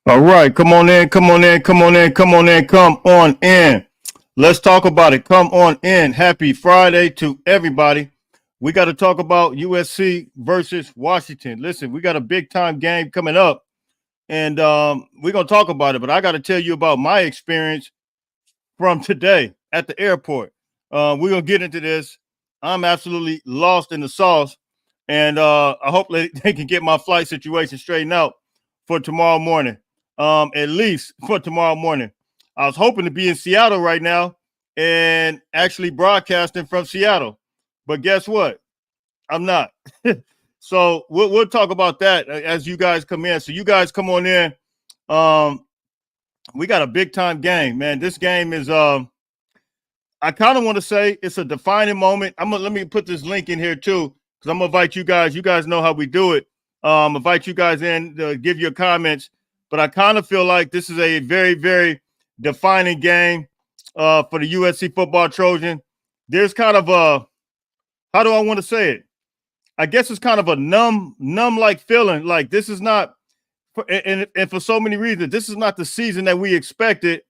All right, come on in, come on in, come on in, come on in, come on in. Let's talk about it. Come on in. Happy Friday to everybody. We got to talk about USC versus Washington. Listen, we got a big time game coming up, and we're going to talk about it. But I got to tell you about my experience from today at the airport. We're going to get into this. I'm absolutely lost in the sauce, and I hope they can get my flight situation straightened out for tomorrow morning. At least for tomorrow morning. I was hoping to be in Seattle right now and actually broadcasting from Seattle. But guess what? I'm not. So we'll talk about that as you guys come in. So you guys come on in. We got a big time game, man. This game is I kind of want to say it's a defining moment. Let me put this link in here too, because I'm gonna invite you guys. You guys know how we do it. Invite you guys in to give your comments. But I kind of feel like this is a very, very defining game for the USC football Trojan. There's kind of a, how do I want to say it? I guess it's kind of a numb-like feeling. Like this is not, and for so many reasons, this is not the season that we expected.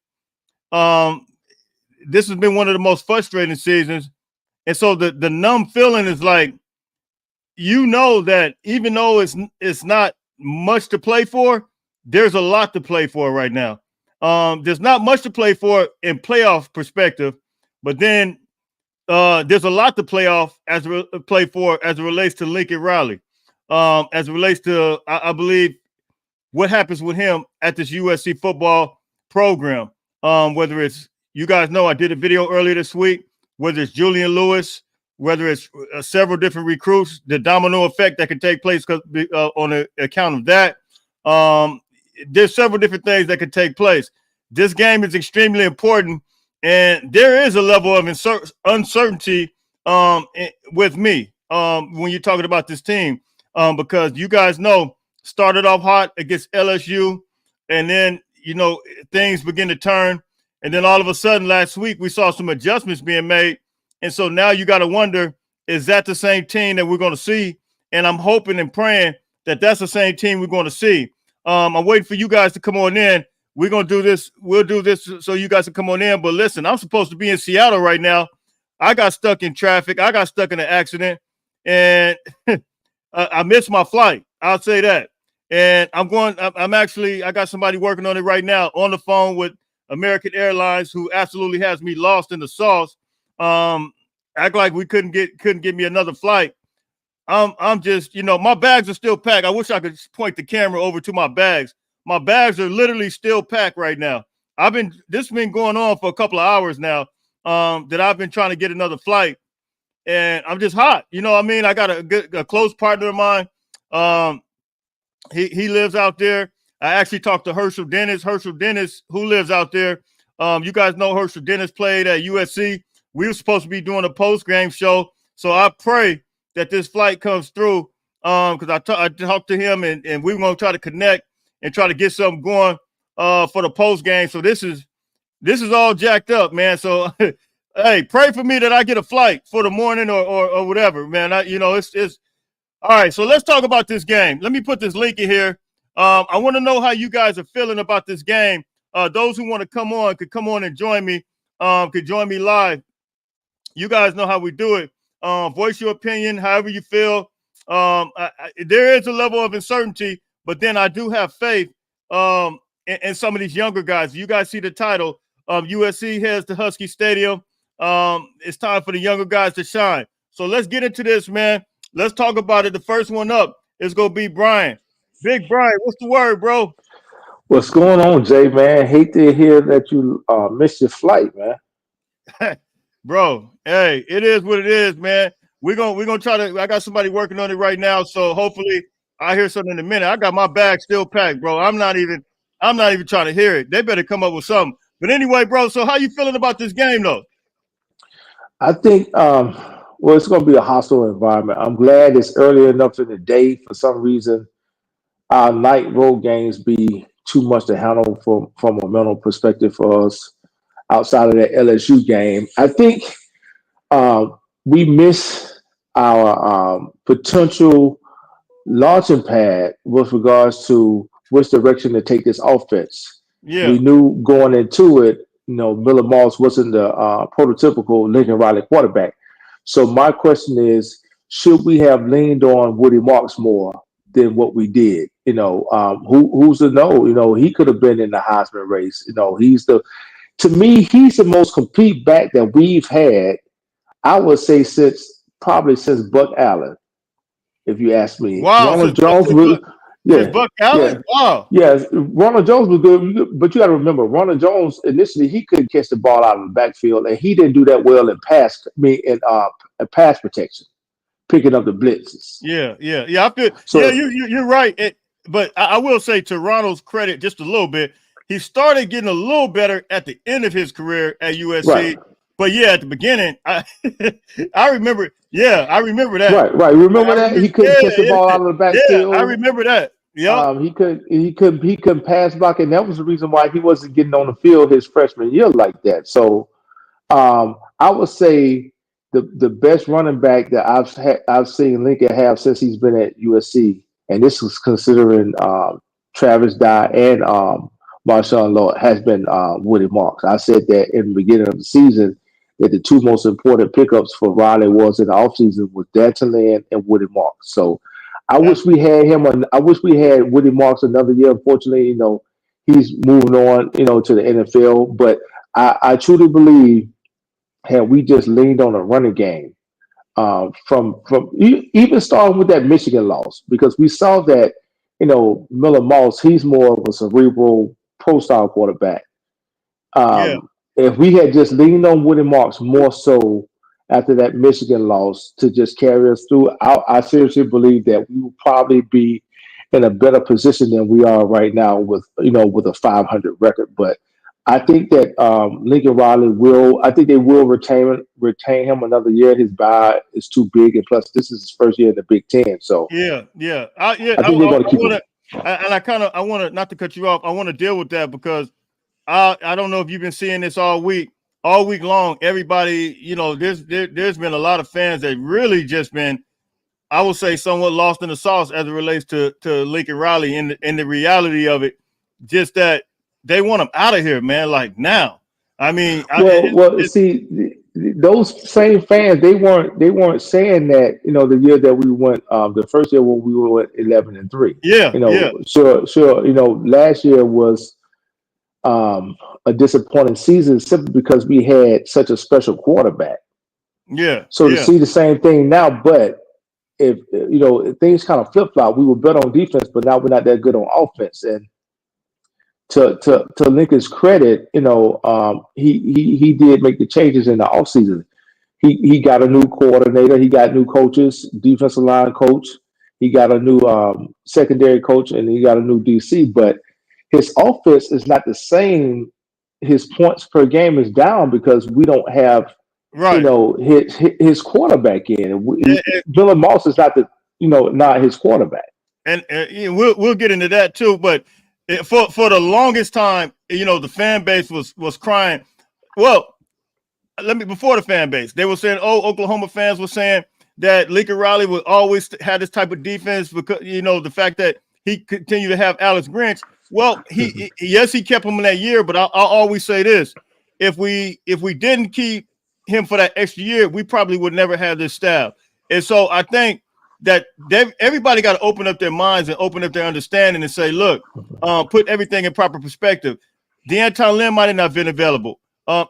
This has been one of the most frustrating seasons. And so the numb feeling is like, you know that even though it's not much to play for, there's a lot to play for right now. There's not much to play for in playoff perspective, but then there's a lot to play for as it relates to Lincoln Riley, as it relates to I believe what happens with him at this USC football program. Whether it's, you guys know I did a video earlier this week, whether it's Julian Lewis, whether it's several different recruits, the domino effect that can take place on the account of that. There's several different things that could take place. This game is extremely important, and there is a level of uncertainty with me when you're talking about this team, because you guys know started off hot against LSU, and then things begin to turn, and then all of a sudden last week we saw some adjustments being made, and so now you got to wonder, is that the same team that we're going to see? And I'm hoping and praying that that's the same team we're going to see. I'm waiting for you guys to come on in. We're going to do this. We'll do this so you guys can come on in. But listen, I'm supposed to be in Seattle right now. I got stuck in traffic. I got stuck in an accident, and I missed my flight. I'll say that. And I got somebody working on it right now on the phone with American Airlines, who absolutely has me lost in the sauce. Act like we couldn't get me another flight. I'm just, my bags are still packed. I wish I could point the camera over to my bags. My bags are literally still packed right now. This has been going on for a couple of hours now, that I've been trying to get another flight, and I'm just hot. You know what I mean? I got a close partner of mine. He lives out there. I actually talked to Herschel Dennis, who lives out there. You guys know Herschel Dennis played at USC. We were supposed to be doing a post-game show, so I pray that this flight comes through, because I talked to him, and we're going to try to connect and try to get something going for the post game. So this is all jacked up, man. So hey, pray for me that I get a flight for the morning or whatever, man. It's all right. So let's talk about this game. Let me put this link in here. I want to know how you guys are feeling about this game. Those who want to come on could come on and join me. Could join me live. You guys know how we do it. Voice your opinion, however you feel. There is a level of uncertainty, but then I do have faith in some of these younger guys. You guys see the title. USC heads to Husky Stadium. It's time for the younger guys to shine. So let's get into this, man. Let's talk about it. The first one up is going to be Brian. Big Brian, what's the word, bro? What's going on, Jay, man? Hate to hear that you missed your flight, man. Bro, hey, it is what it is, man. We're gonna try to. I got somebody working on it right now, so hopefully I hear something in a minute. I got my bag still packed, bro. I'm not even trying to hear it. They better come up with something. But anyway, bro, so how you feeling about this game, though? I think it's going to be a hostile environment. I'm glad it's early enough in the day. For some reason, our night road games be too much to handle from a mental perspective for us outside of that LSU game. I think we miss our potential launching pad with regards to which direction to take this offense. We Yeah. knew going into it, Miller Moss wasn't the prototypical Lincoln Riley quarterback. So my question is, should we have leaned on Woody Marks more than what we did? Who's to know? He could have been in the Heisman race. To me, he's the most complete back that we've had. I would say probably since Buck Allen, if you ask me. Wow. Ronald Jones was, Since yeah, Buck yeah. Allen? Wow. Yes, Ronald Jones was good, but you got to remember, Ronald Jones initially he couldn't catch the ball out of the backfield, and he didn't do that well in pass protection, picking up the blitzes. Yeah. I feel. Yeah, So you're right. But I will say, to Ronald's credit, just a little bit, he started getting a little better at the end of his career at USC. right, But yeah, at the beginning, I remember. Yeah, I remember that. right. Remember I that remember, he couldn't catch the ball out of the yeah, I backfield. remember that. Yep. He couldn't pass block, and that was the reason why he wasn't getting on the field his freshman year like that. So I would say the best running back that I've seen Lincoln have since he's been at USC, and this is considering Travis Dye and Marshawn Lord, has been Woody Marks. I said that in the beginning of the season that the two most important pickups for Riley was in the offseason was Danton Land and Woody Marks. So I wish we had him. I wish we had Woody Marks another year. Unfortunately, he's moving on, to the NFL. But I truly believe had we just leaned on a running game, even starting with that Michigan loss, because we saw that, Miller Moss, he's more of a cerebral pro style quarterback. Yeah. If we had just leaned on Woody Marks more so after that Michigan loss to just carry us through, I seriously believe that we will probably be in a better position than we are right now with a 500 record. But I think that Lincoln Riley I think they will retain him another year. His buy is too big, and plus this is his first year in the Big Ten. So Yeah. I think they're going to keep him. I want to, not to cut you off, I want to deal with that because I don't know if you've been seeing this all week long. Everybody, there's been a lot of fans that really just been, I would say, somewhat lost in the sauce as it relates to Lincoln Riley and the reality of it. Just that they want him out of here, man. Like now. I mean, see, those same fans, they weren't saying that, the year that we went, the first year when we went 11-3. Yeah. Sure. Last year was a disappointing season simply because we had such a special quarterback. Yeah. So to see the same thing now, but if things kind of flip flop, we were better on defense, but now we're not that good on offense. And to Lincoln's credit, he did make the changes in the offseason. He got a new coordinator, he got new coaches, defensive line coach, he got a new secondary coach, and he got a new DC. But his offense is not the same. His points per game is down because we don't have, his quarterback in. Miller Moss is not his quarterback. And we'll get into that too. But for the longest time, the fan base was crying. Well, before the fan base, they were saying, Oklahoma fans were saying that Lincoln Riley would always have this type of defense because, the fact that he continued to have Alex Grinch. Well, he kept him in that year, but I'll always say this: if we didn't keep him for that extra year, we probably would never have this staff. And so I think that everybody got to open up their minds and open up their understanding and say, look, put everything in proper perspective. Deanton Lynn might have not been available.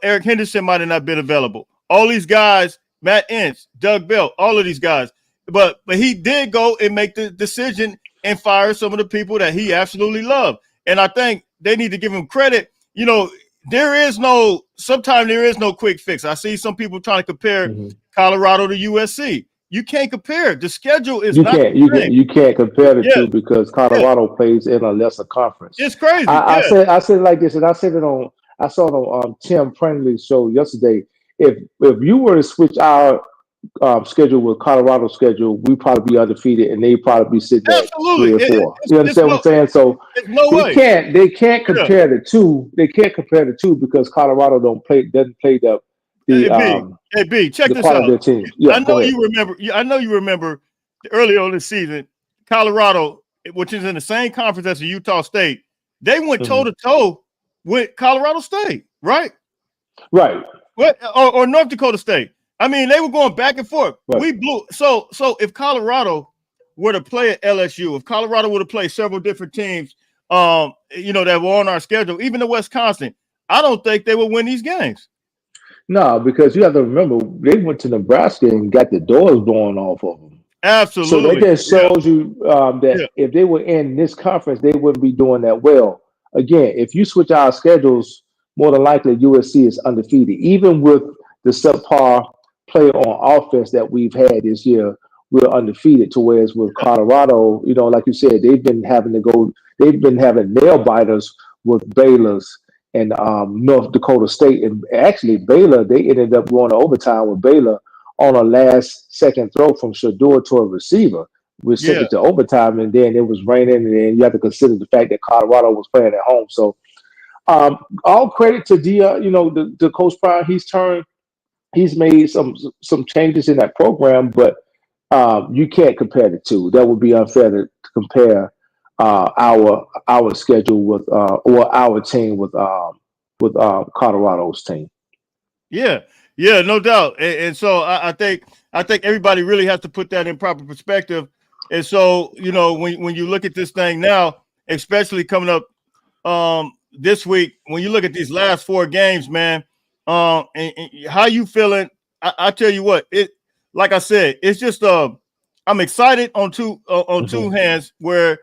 Eric Henderson might have not been available. All these guys, Matt Ince, Doug Bell, all of these guys. But he did go and make the decision and fire some of the people that he absolutely loved. And I think they need to give him credit. Sometimes there is no quick fix. I see some people trying to compare Colorado to USC. You can't compare. The schedule is you can't compare the two because Colorado plays in a lesser conference. It's crazy. I said it like this, and I said it I saw it on Tim Prenley's show yesterday. If you were to switch our schedule with Colorado's schedule, we'd probably be undefeated, and they'd probably be sitting at 3 or 4. You understand what I'm saying? So they can't compare the two. They can't compare the two because Colorado doesn't play the check this part out. of their team. Yeah, I know you remember earlier on this season, Colorado which is in the same conference as Utah State, they went toe Mm-hmm. to toe with Colorado State, right? Right. What or North Dakota State? I mean, they were going back and forth. Right. We blew. So if Colorado were to play at LSU, if Colorado were to play several different teams, that were on our schedule, even the Wisconsin, I don't think they would win these games. No, because you have to remember they went to Nebraska and got the doors blown off of them. So that Absolutely. just shows you that if they were in this conference, they wouldn't be doing that well. Again, if you switch our schedules, more than likely USC is undefeated. Even with the subpar play on offense that we've had this year, we're undefeated. To whereas with Colorado, like you said, they've been having nail biters with Baylor's and North Dakota State. And actually, Baylor, they ended up going to overtime with Baylor on a last-second throw from Shador to a receiver. We sent it to overtime, and then it was raining, and then you have to consider the fact that Colorado was playing at home. So all credit to the Coach Prime. He's made some changes in that program, but you can't compare the two. That would be unfair to compare our schedule with or our team with Colorado's team. Yeah, no doubt. And so I think everybody really has to put that in proper perspective. And so, when you look at this thing now, especially coming up this week, when you look at these last 4 games, man, and how you feeling? I tell you what, like I said, it's just I'm excited on two hands, where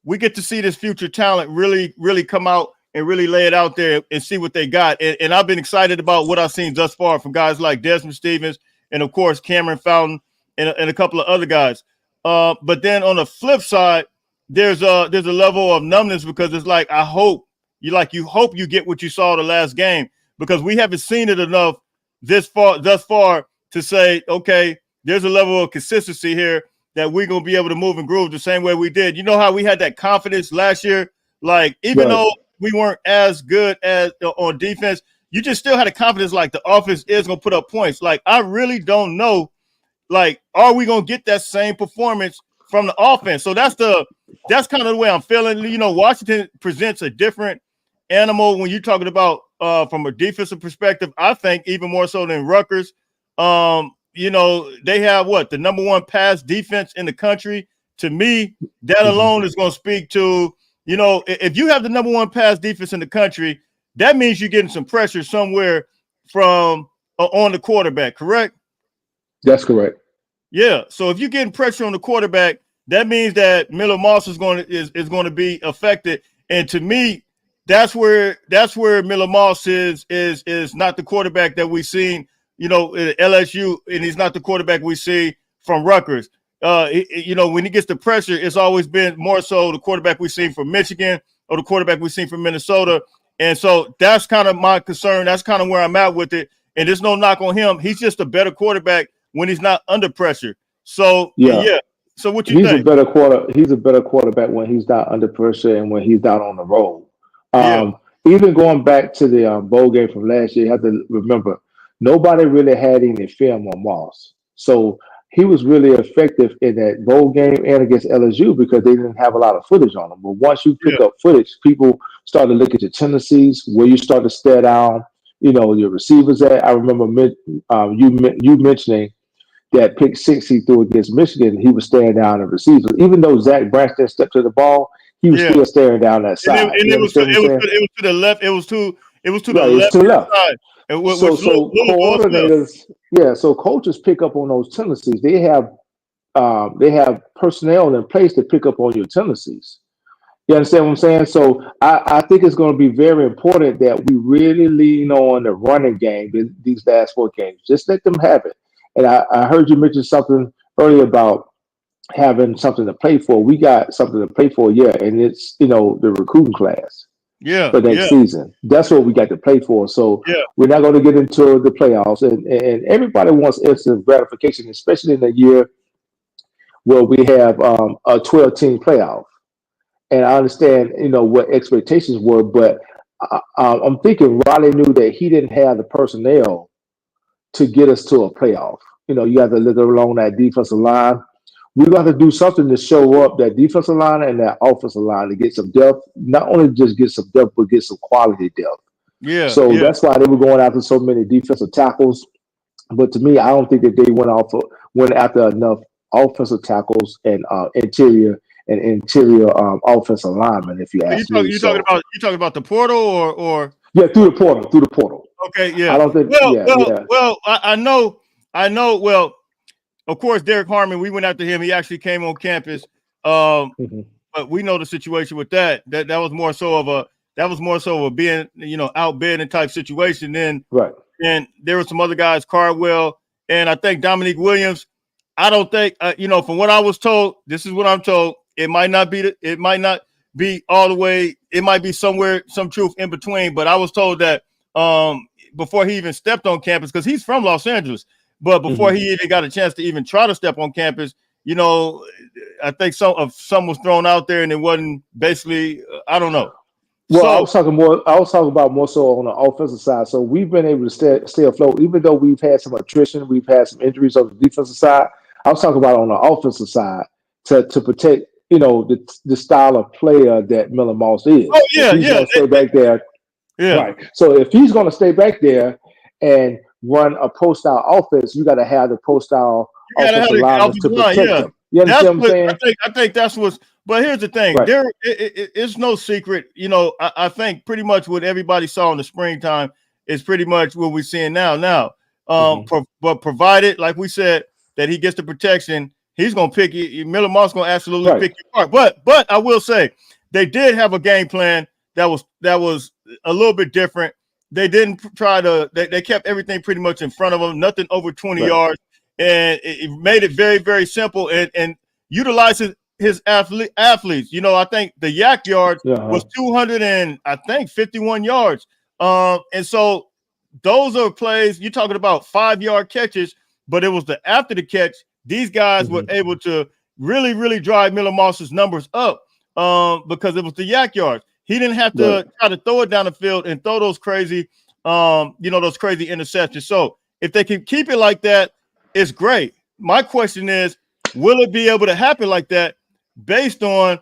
we get to see this future talent really, really come out and really lay it out there and see what they got. And I've been excited about what I've seen thus far from guys like Desmond Stevens and, of course, Cameron Fountain and a couple of other guys. But then on the flip side, there's a level of numbness, because it's like you hope you get what you saw the last game, because we haven't seen it enough thus far to say, okay, there's a level of consistency here that we're going to be able to move and groove the same way we did. You know how we had that confidence last year? Like, even though we weren't as good as on defense, you just still had a confidence like the offense is going to put up points. Like, I really don't know, like, are we going to get that same performance from the offense? So that's kind of the way I'm feeling. Washington presents a different animal when you're talking about from a defensive perspective. I think even more so than Rutgers. They have the number 1 pass defense in the country. To me, that alone is going to speak to, if you have the number 1 pass defense in the country, that means you're getting some pressure somewhere from on the quarterback, correct? That's correct. Yeah. So if you're getting pressure on the quarterback, that means that Miller Moss is going to be affected. And to me, that's where Miller Moss is not the quarterback that we've seen, at LSU, and he's not the quarterback we see from Rutgers. When he gets the pressure, it's always been more so the quarterback we've seen from Michigan or the quarterback we've seen from Minnesota. And so that's kind of my concern. That's kind of where I'm at with it. And there's no knock on him. He's just a better quarterback when he's not under pressure. So, yeah. So what you think? He's a better quarterback when he's not under pressure and when he's not on the roll. Even going back to the bowl game from last year, you have to remember, nobody really had any film on Moss. So he was really effective in that bowl game and against LSU because they didn't have a lot of footage on him. But once you pick up footage, people start to look at your tendencies, where you start to stare down, your receivers at. I remember you mentioning that pick 6 he threw against Michigan. He was staring down the receivers. Even though Zach Braxton stepped to the ball, he was still staring down that side. And it was to the left. It was to the left side. So coordinators, so coaches pick up on those tendencies. They have personnel in place to pick up on your tendencies. You understand what I'm saying? So I think it's going to be very important that we really lean on the running game in these last 4 games. Just let them have it. And I heard you mention something earlier about having something to play for. We got something to play for, and it's the recruiting class. For next season. That's what we got to play for. So we're not going to get into the playoffs. And everybody wants instant gratification, especially in a year where we have a 12-team playoff. And I understand, what expectations were, but I'm thinking Riley knew that he didn't have the personnel to get us to a playoff. You got to look along that defensive line. we got to do something to show up that defensive line and that offensive line to get some depth. Not only just get some depth, but get some quality depth. Yeah, So yeah. that's why they were going after so many defensive tackles. But to me, I don't think that they went after enough offensive tackles and interior offensive linemen. If you ask me, You talking about the portal or yeah, through the portal. okay, yeah. I don't think. Well. I know. Well, of course, Derek Harmon. We went after him. He actually came on campus. Mhm. But we know the situation with that. That was more so of a being outbidding type situation. Then Right. and there were some other guys, Cardwell, and I think Dominique Williams. I don't think from what I was told. This is what I'm told. It might not be all the way. It might be somewhere, some truth in between. But I was told that before he even stepped on campus, because he's from Los Angeles, but before he even got a chance to even try to step on campus, I think some was thrown out there, and it wasn't basically. I don't know. Well, I was talking about more so on the offensive side. So we've been able to stay afloat, even though we've had some attrition, we've had some injuries on the defensive side. I was talking about on the offensive side to protect, the style of player that Miller Moss is. Oh yeah, if he's yeah, gonna stay back there, yeah. right. So if he's going to stay back there and run a pro style offense, you got to have the pro style offensive line to protect him. You understand what I'm saying? I think that's what's. But here's the thing: right. It's no secret. I think pretty much what everybody saw in the springtime is pretty much what we're seeing now. Now, but provided, like we said, that he gets the protection, he's going to pick you. Miller Moss going to absolutely pick you apart. But I will say they did have a game plan that was a little bit different. They didn't try to. They kept everything pretty much in front of them. Nothing over 20 yards. And it made it very, very simple and utilizing his athletes. I think the yak yard was 251 yards. And so those are plays you're talking about 5-yard catches, but it was the after the catch. These guys were able to really, really drive Miller Moss's numbers up because it was the yak yards. He didn't have to try to throw it down the field and throw those crazy, those crazy interceptions. So if they can keep it like that, it's great. My question is, will it be able to happen like that based on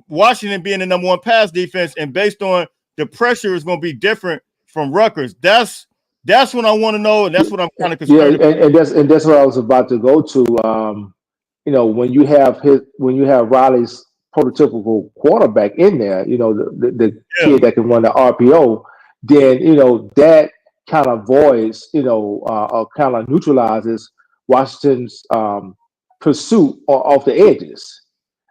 Washington being the number one pass defense and based on the pressure is going to be different from Rutgers? That's what I want to know, and that's what I'm kind of concerned about. And that's what I was about to go to. When you have Riley's prototypical quarterback in there, the kid that can run the RPO, then that kind of voids, kind of neutralizes Washington's pursuit off the edges,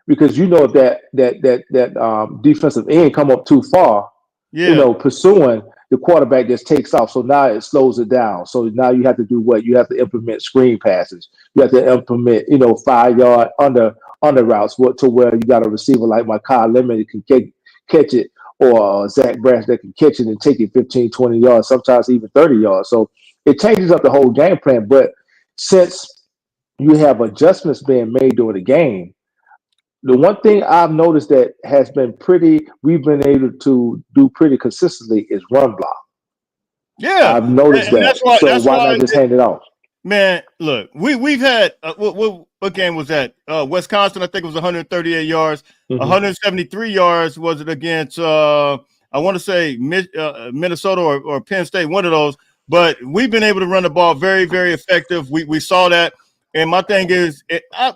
because if that defensive end come up too far, pursuing the quarterback just takes off. So now it slows it down. So now you have to do what? You have to implement screen passes. You have to implement 5-yard under routes to where you got a receiver like Kyle Lemon that can catch it, or Zach Branch that can catch it and take it 15, 20 yards, sometimes even 30 yards. So it changes up the whole game plan. But since you have adjustments being made during the game, the one thing I've noticed that we've been able to do pretty consistently is run block. Yeah, I've noticed that. So why not just hand it off? Man, look, we've had what game was that? Wisconsin, I think it was 138 yards. 173 yards was it against? I want to say Minnesota or Penn State, one of those. But we've been able to run the ball very, very effective. We saw that, and my thing is,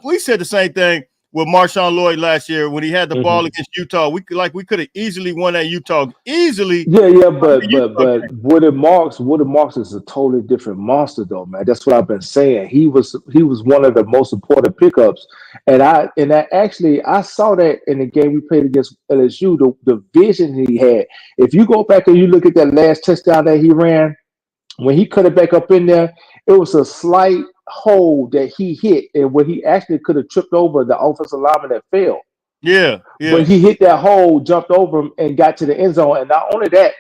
we said the same thing with Marshawn Lloyd last year when he had the ball against Utah. We could have easily won that Utah easily. Yeah, but Wooded Marks is a totally different monster though, man. That's what I've been saying. He was one of the most important pickups, and I saw that in the game we played against LSU. The vision he had. If you go back and you look at that last touchdown that he ran, when he cut it back up in there, it was a slight hole that he hit, and when he actually could have tripped over the offensive lineman that fell. Yeah. But he hit that hole, jumped over him, and got to the end zone. And not only that,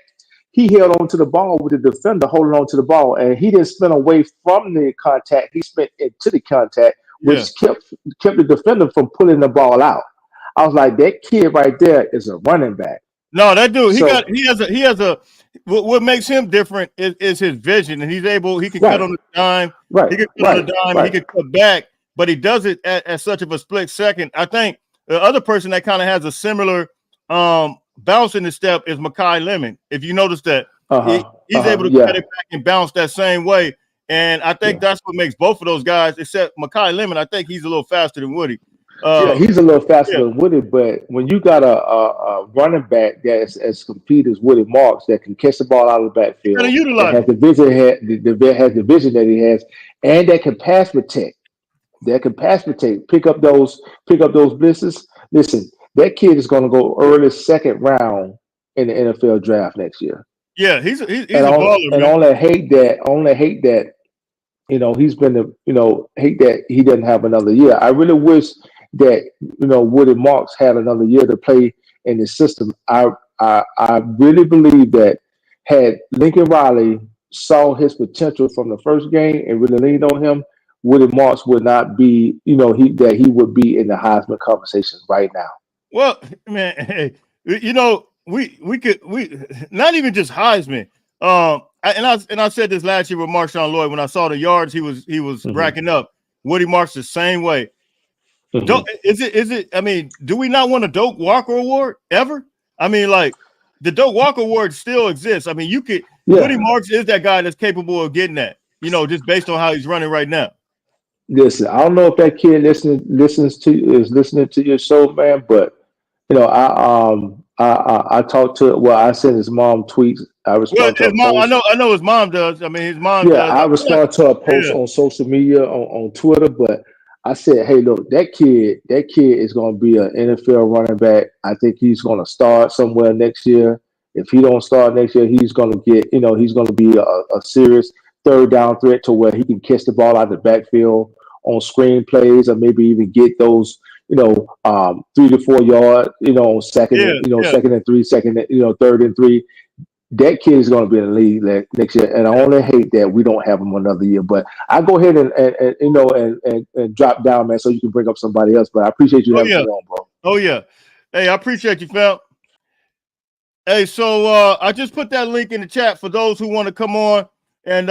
he held on to the ball with the defender holding on to the ball, and he didn't spin away from the contact. He spent into the contact, which kept the defender from pulling the ball out. I was like, that kid right there is a running back. No, that dude, he has a. What makes him different is his vision, and he can cut on the dime. Right. He can cut on the dime. Right. He can cut back. but he does it at such of a split second. I think the other person that kind of has a similar bounce in the step is McKay Lemon. If you notice that he's able to cut it back and bounce that same way. And I think that's what makes both of those guys, except McKay Lemon, I think he's a little faster than Woody. He's a little faster than Woody, but when you got a running back that's as complete as Woody Marks that can catch the ball out of the backfield, that has the vision, has the vision that he has, and that can pass protect, pick up those blitzes. Listen, that kid is going to go early second round in the NFL draft next year. Yeah, he's a baller, and man. only hate that. He's been hate that he doesn't have another year. I really wish that Woody Marks had another year to play in the system. I really believe that had Lincoln Riley saw his potential from the first game and really leaned on him, Woody Marks would not be, he would be in the Heisman conversation right now. Well, man, hey, we could not even just Heisman. I said this last year with Marshawn Lloyd when I saw the yards he was racking up. Woody Marks the same way. Is it? I mean, do we not want a Doak Walker Award ever? I mean, like the Doak Walker Award still exists. I mean, you could. Yeah. Woody Marks is that guy that's capable of getting that. Just based on how he's running right now. Listen, I don't know if that kid listening to your show, man, but I talked to. Well, I sent his mom tweets. I respond to his mom. I know his mom does. I mean, his mom. Yeah, does. I respond to a post on social media on Twitter, but I said, hey, look, that kid is going to be an NFL running back. I think he's going to start somewhere next year. If he don't start next year, he's going to get, he's going to be a serious third down threat to where he can catch the ball out of the backfield on screen plays, or maybe even get those, 3 to 4 yard, second and 3, third and 3. That kid is going to be in the league next year, and I only hate that we don't have him another year. But I go ahead and drop down, man, so you can bring up somebody else. But I appreciate you having me on, bro. Oh yeah, hey, I appreciate you, Phil. Hey, so I just put that link in the chat for those who want to come on. And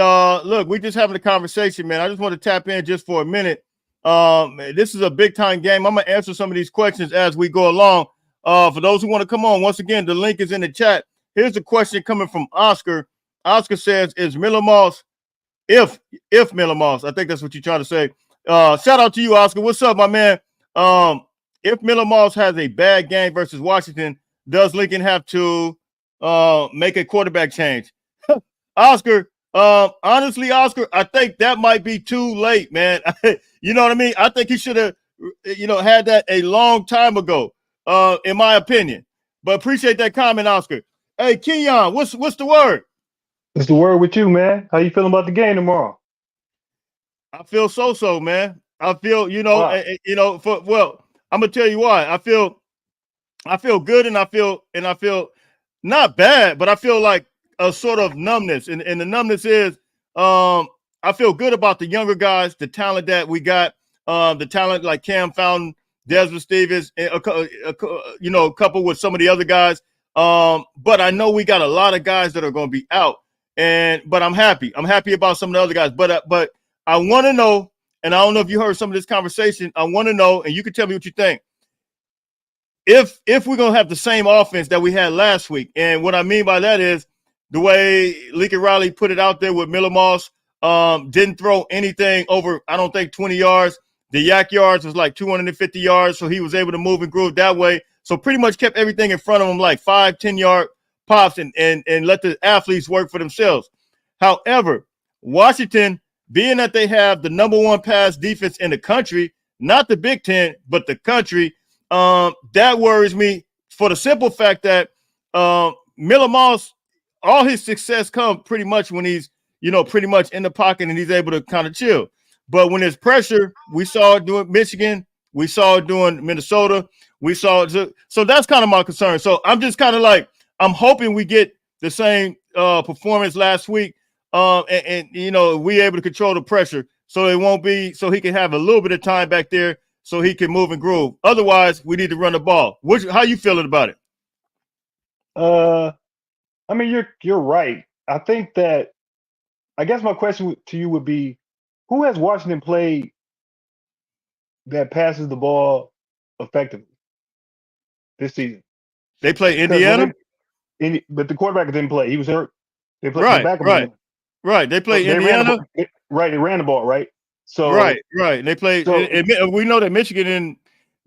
look, we're just having a conversation, man. I just want to tap in just for a minute. This is a big time game. I'm gonna answer some of these questions as we go along. For those who want to come on, once again, the link is in the chat. Here's a question coming from Oscar. Oscar says, "Is Miller Moss, if Miller Moss, I think that's what you're trying to say." Shout out to you, Oscar. What's up, my man? If Miller Moss has a bad game versus Washington, does Lincoln have to make a quarterback change? Oscar, honestly, Oscar, I think that might be too late, man. You know what I mean? I think he should have, had that a long time ago, in my opinion. But appreciate that comment, Oscar. Hey, Kenyon, what's the word? What's the word with you, man? How you feeling about the game tomorrow? I feel so, man. I feel, I'm gonna tell you why. I feel good, and I feel not bad, but I feel like a sort of numbness, and the numbness is I feel good about the younger guys, the talent that we got, the talent like Cam Fountain, Desmond Stevens, couple with some of the other guys. But I know we got a lot of guys that are going to be out, but I'm happy. I'm happy about some of the other guys. But I want to know, and I don't know if you heard some of this conversation. I want to know, and you can tell me what you think. If we're going to have the same offense that we had last week, and what I mean by that is the way Lincoln Riley put it out there with Miller Moss, didn't throw anything over, I don't think, 20 yards. The yak yards was like 250 yards, so he was able to move and groove that way. So pretty much kept everything in front of him like 5-10-yard pops and let the athletes work for themselves. However, Washington, being that they have the #1 pass defense in the country, not the Big Ten, but the country, that worries me for the simple fact that Miller Moss, all his success comes pretty much when he's, pretty much in the pocket and he's able to kind of chill. But when there's pressure, we saw it doing Michigan, we saw it doing Minnesota, we saw it. So that's kind of my concern. So I'm just kind of like, I'm hoping we get the same performance last week, and we able to control the pressure so it won't be, so he can have a little bit of time back there so he can move and groove. Otherwise, we need to run the ball. How you feeling about it? I mean, you're right. I think that, I guess my question to you would be, who has Washington played that passes the ball effectively this season. They play Because Indiana. but the quarterback didn't play. He was hurt. They played the Right, backup. right, right. They play They ran the Indiana. ball. Right, they ran the ball. Right. So Right, right. They played. So We know that Michigan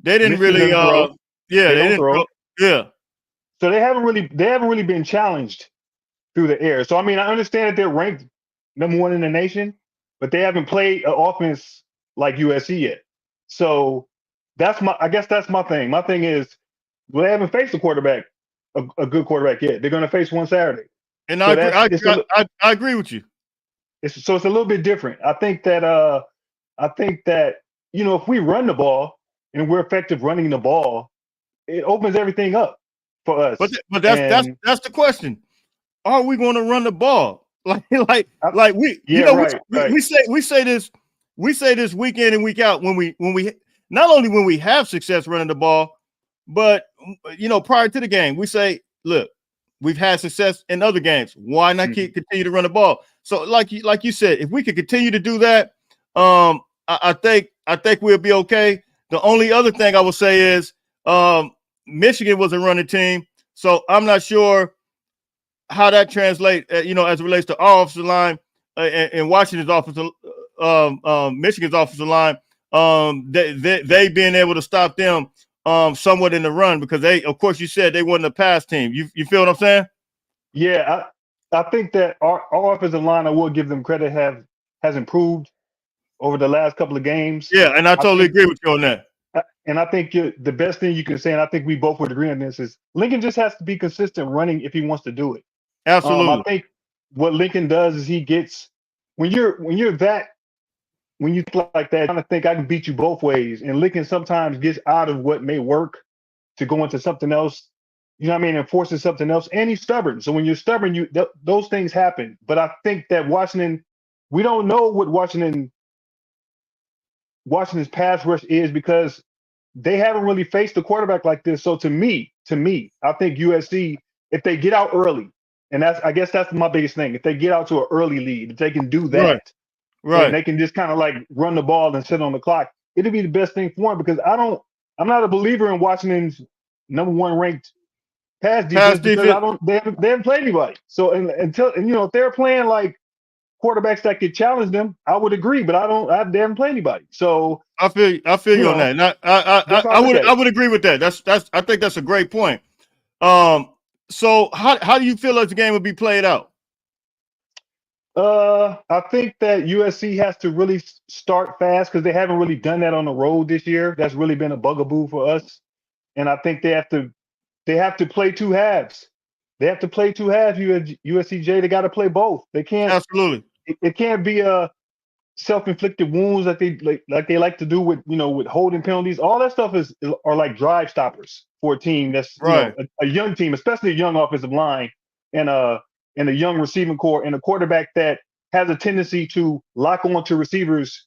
they didn't Michigan really. doesn't throw. Yeah, They they don't didn't throw. throw. Yeah. So they haven't really been challenged through the air. So I mean, I understand that they're ranked #1 in the nation, but they haven't played an offense like USC yet. So I guess that's my thing. My thing is, well, they haven't faced a quarterback, a good quarterback yet. They're going to face one Saturday. And So I agree with you. It's a little bit different. I think that if we run the ball and we're effective running the ball, it opens everything up for us. But that's the question. Are we going to run the ball? Like we say this week in and week out when we not only when we have success running the ball, but prior to the game we say, look, we've had success in other games. Why not continue to run the ball? So like you said, if we could continue to do that, I think we'll be okay. The only other thing I will say is Michigan was a running team, so I'm not sure how that translates, as it relates to our offensive line and Washington's offensive, Michigan's offensive line. They being able to stop them somewhat in the run because they, of course, you said they wasn't a pass team. You feel what I'm saying? Yeah, I think that our offensive line, I will give them credit, has improved over the last couple of games. Yeah, and I totally agree with you on that. And I think the best thing you can say, and I think we both would agree on this, is Lincoln just has to be consistent running if he wants to do it. Absolutely. I think what Lincoln does is he gets when you think like that, trying to think I can beat you both ways, and Lincoln sometimes gets out of what may work to go into something else. You know what I mean? And forces something else, and he's stubborn. So when you're stubborn, those things happen. But I think that Washington, we don't know what Washington's pass rush is because they haven't really faced a quarterback like this. So to me, I think USC, if they get out early, and I guess that's my biggest thing. If they get out to an early lead, if they can do that, right, and they can just kind of like run the ball and sit on the clock, it'll be the best thing for them because I'm not a believer in Washington's #1 ranked pass defense because they haven't played anybody. So if they're playing like quarterbacks that could challenge them, I would agree, but they haven't played anybody. So I feel you on that. And I would agree with that. I think that's a great point. So how do you feel like the game will be played out? I think that USC has to really start fast because they haven't really done that on the road this year. That's really been a bugaboo for us. And I think they have to play two halves. They have to play two halves. USCJ, they got to play both. They can't. Absolutely. It can't be a self-inflicted wounds like they like to do with holding penalties. All that stuff are like drive stoppers for a team that's right. A young team, especially a young offensive line and a young receiving core and a quarterback that has a tendency to lock on to receivers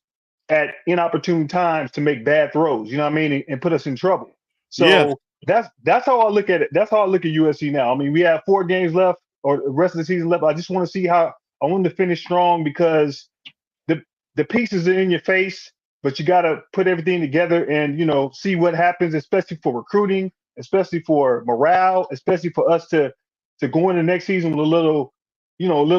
at inopportune times to make bad throws. You know what I mean, and put us in trouble. So that's how I look at it. That's how I look at USC now. I mean, we have 4 games left or the rest of the season left. I just want to see how I want to finish strong because the pieces are in your face, but you got to put everything together and, see what happens, especially for recruiting, especially for morale, especially for us to go in the next season with a little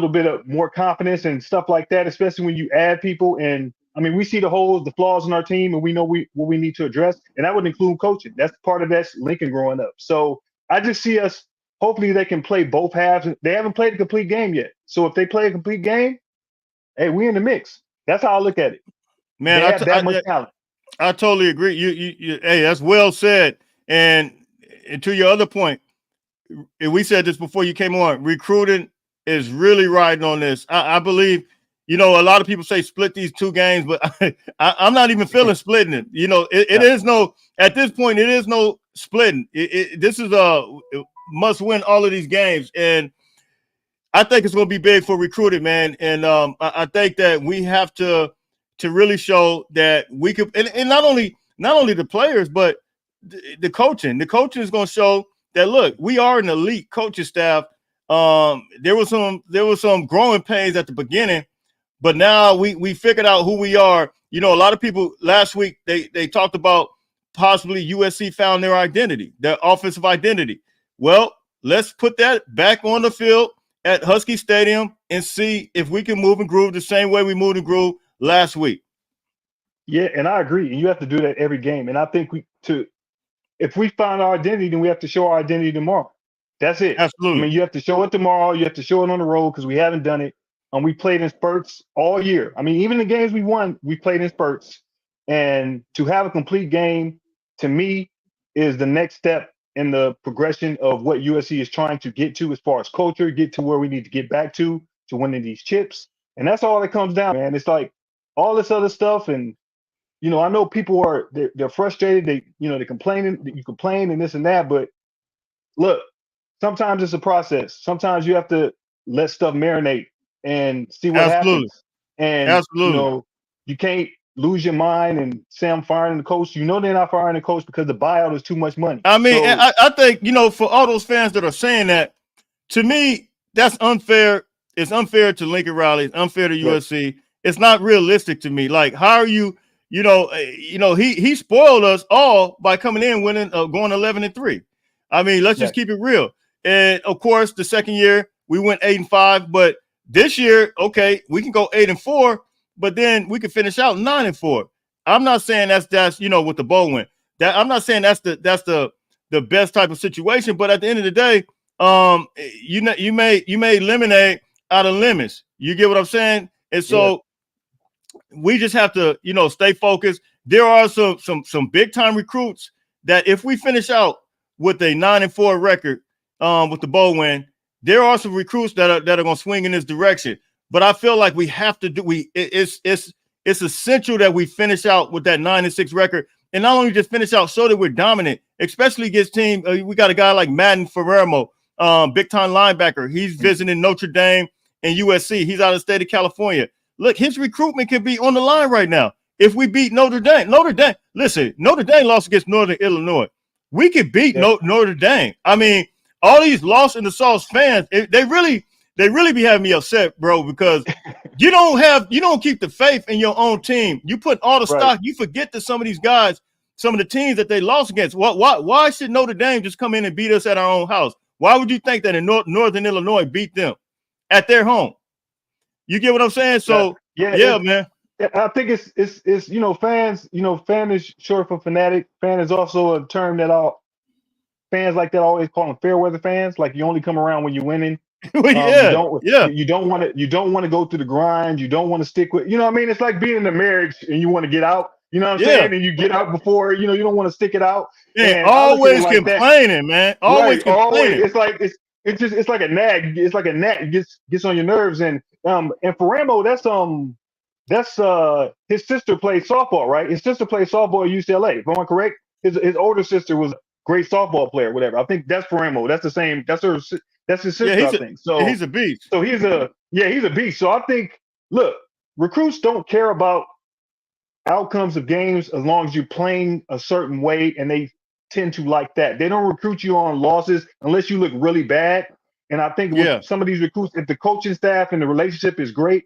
bit of more confidence and stuff like that, especially when you add people. And I mean, we see the holes, the flaws in our team, and we know what we need to address. And that would include coaching. That's part of that Lincoln growing up. So I just see us, hopefully they can play both halves. They haven't played a complete game yet. So if they play a complete game, hey, we in the mix. That's how I look at it. Man, they have that much talent. I totally agree. You hey, that's well said. And to your other point, we said this before you came on, recruiting is really riding on this. I believe, a lot of people say split these 2 games, but I'm not even feeling splitting it. It is no, at this point, it is no splitting. This is a must win all of these games. And I think it's going to be big for recruiting, man. And I think that we have to really show that we could, and not only the players, but the coaching. The coaching is going to show that, look, we are an elite coaching staff. There was some growing pains at the beginning, but now we figured out who we are, a lot of people last week, they talked about possibly USC found their identity, their offensive identity. Well, let's put that back on the field at Husky Stadium and see if we can move and groove the same way we moved and groove last week. Yeah, and I agree. And you have to do that every game. And I think if we find our identity, then we have to show our identity tomorrow. That's it. Absolutely. I mean, you have to show it tomorrow. You have to show it on the road because we haven't done it. We played in spurts all year. I mean, even the games we won, we played in spurts. And to have a complete game, to me, is the next step in the progression of what USC is trying to get to as far as culture, get to where we need to get back to winning these chips. And that's all it comes down, man. It's like all this other stuff. And, I know people they're frustrated. They're complaining. You complain and this and that. But look, sometimes it's a process. Sometimes you have to let stuff marinate and see what happens. And you can't lose your mind and say I'm firing the coach. They're not firing the coach because the buyout is too much money. I mean, I think, for all those fans that are saying that, to me, that's unfair. It's unfair to Lincoln Riley. It's unfair to USC. It's not realistic to me. Like, how are you, he spoiled us all by coming in winning, going 11-3. I mean, let's just keep it real. And of course, the second year we went 8-5, but this year, okay, we can go 8-4, but then we can finish out 9-4. I'm not saying that's with the bowl win. I'm not saying that's the best type of situation, but at the end of the day, you made lemonade out of lemons. You get what I'm saying? And so we just have to, stay focused. There are some big time recruits that if we finish out with a 9-4 record, with the bowl win, there are some recruits that are going to swing in this direction. But I feel like we have to it's essential that we finish out with that 9-6 record, and not only just finish out, so that we're dominant, especially against team. We got a guy like Madden Ferrero, big time linebacker. He's visiting Notre Dame and USC. He's out of the state of California. Look, his recruitment can be on the line right now if we beat Notre Dame. Listen, Notre Dame lost against Northern Illinois. We could beat Notre Dame. I mean, all these Lost in the Sauce fans, they really be having me upset, bro, because you don't keep the faith in your own team. You put all the stock, you forget that some of these guys, some of the teams that they lost against. Why should Notre Dame just come in and beat us at our own house? Why would you think that in Northern Illinois beat them at their home? You get what I'm saying? So man. I think it's fans. Fan is short for fanatic. Fan is also a term that all fans like that always call them fair weather fans. Like you only come around when you're winning. You don't want to go through the grind. You don't want to stick with. I mean, it's like being in a marriage and you want to get out. You know what I'm saying? And you get out before. You don't want to stick it out. And always complaining, man. Always complaining. It's like a nag. It's like a nag. It gets on your nerves. And Ferramo, that's his sister played softball, right? His sister played softball at UCLA. If I'm correct, his older sister was a great softball player, whatever. I think that's Ferramo. That's the same. That's his sister. I think. So he's a beast. So he's a beast. So I think, look, recruits don't care about outcomes of games as long as you're playing a certain way, and they tend to like that. They don't recruit you on losses unless you look really bad. And I think with some of these recruits, if the coaching staff and the relationship is great,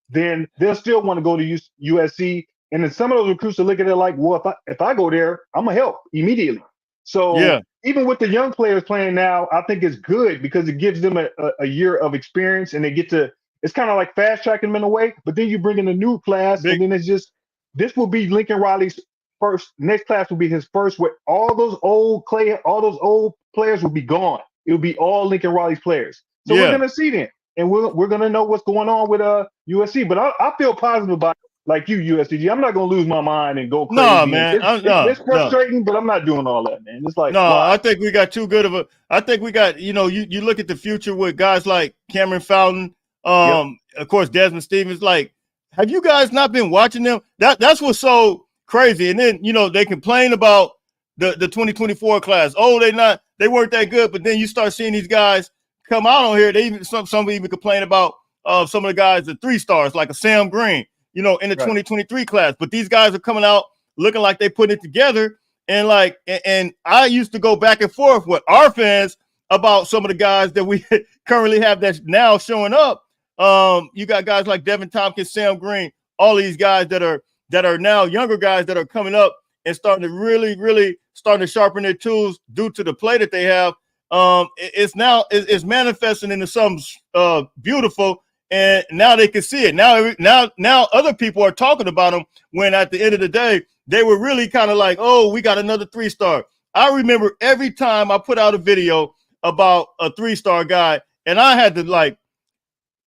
then they'll still want to go to USC. And then some of those recruits will look at it like, well, if I go there, I'm going to help immediately. So even with the young players playing now, I think it's good because it gives them a year of experience, and they get to – it's kind of like fast-tracking them in a way. But then you bring in a new class, and then it's just – this will be Lincoln Riley's first – next class will be his first where all those old players will be gone. It will be all Lincoln Riley's players. So we're going to see them. And we're going to know what's going on with USC. But I feel positive about it, like you, USCG. I'm not going to lose my mind and go crazy. No, man. It's frustrating, but I'm not doing all that, man. It's like, I think we got too good of a – I think we got – you look at the future with guys like Cameron Fountain, of course, Desmond Stevens. Like, have you guys not been watching them? That's what's so crazy. And then, they complain about the 2024 class. Oh, they weren't that good. But then you start seeing these guys come out on here. They even some even complain about some of the guys, the 3 stars, like a Sam Green, in the 2023 class. But these guys are coming out looking like they put it together. And and I used to go back and forth with our fans about some of the guys that we currently have that's now showing up. You got guys like Devin Tompkins, Sam Green, all these guys that are that are now younger guys that are coming up and starting to really starting to sharpen their tools due to the play that they have. It's manifesting into something beautiful, and now they can see it. Now other people are talking about them when at the end of the day they were really kind of like, oh, we got another 3-star. I remember every time I put out a video about a 3-star guy, and I had to like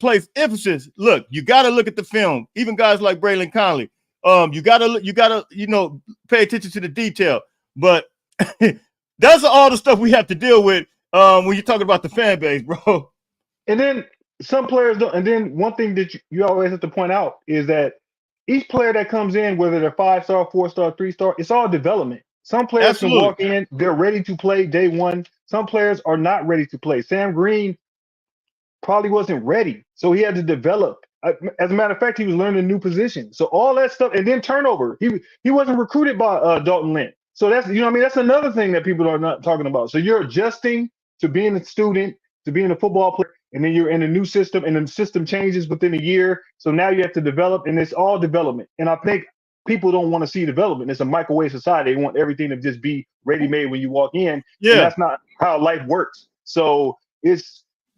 place emphasis. Look, you got to look at the film. Even guys like Braylon Conley, you gotta pay attention to the detail. But that's all the stuff we have to deal with when you're talking about the fan base, bro. And then some players don't. And then one thing that you always have to point out is that each player that comes in, whether they're 5-star, 4-star, 3-star, it's all development. Some players Absolutely. can walk in, they're ready to play day one. Some players are not ready to play. Sam Green probably wasn't ready, so he had to develop. As a matter of fact, he was learning a new position. So all that stuff, and then turnover. He wasn't recruited by Dalton Lynn. So that's, you know what I mean? That's another thing that people are not talking about. So you're adjusting to being a student, to being a football player, and then you're in a new system, and the system changes within a year. So now you have to develop, and it's all development. And I think people don't want to see development. It's a microwave society. They want everything to just be ready-made when you walk in. Yeah. And that's not how life works. So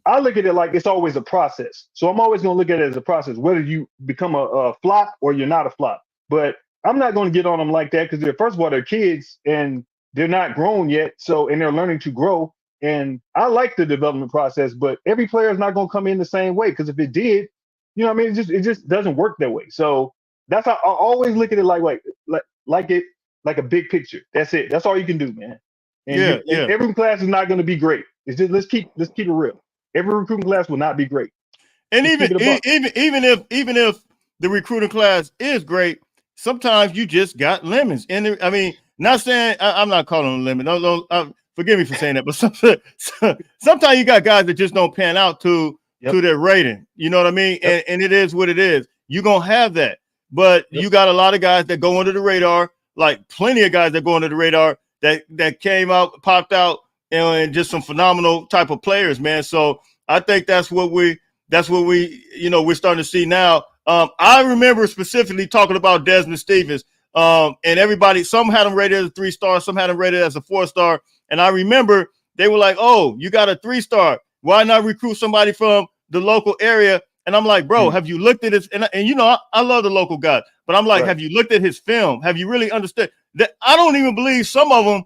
I look at it like it's always a process. So I'm always going to look at it as a process, whether you become a flop or you're not a flop. But I'm not going to get on them like that because first of all, they're kids and they're not grown yet. And they're learning to grow. And I like the development process, but every player is not going to come in the same way, because if it did, you know what I mean? It just doesn't work that way. So that's how I always look at it like a big picture. That's it. That's all you can do, man. And every class is not going to be great. It's just let's keep it real. Every recruiting class will not be great. And even if the recruiting class is great, sometimes you just got lemons. And I mean, not saying I'm not calling them lemons. No, forgive me for saying that, but sometimes you got guys that just don't pan out to their rating. You know what I mean? Yep. And it is what it is. You're gonna have that, but you got a lot of guys that go under the radar, like plenty of guys that go under the radar that came out, popped out, and just some phenomenal type of players, man. So I think that's what we're starting to see now. I remember specifically talking about Desmond Stevens, and everybody, some had him rated as a 3-star, some had him rated as a 4-star. And I remember they were like, oh, you got a 3-star. Why not recruit somebody from the local area? And I'm like, bro, have you looked at his? And I love the local guy, but I'm like, right. Have you looked at his film? Have you really understood that? I don't even believe some of them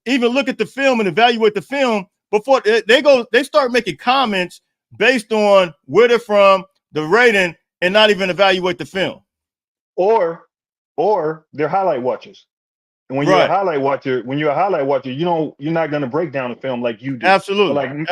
even look at the film and evaluate the film before they start making comments based on where they're from, the rating, and not even evaluate the film. Or they're highlight watchers. And when you're a highlight watcher, you're not going to break down a film like you do. Absolutely.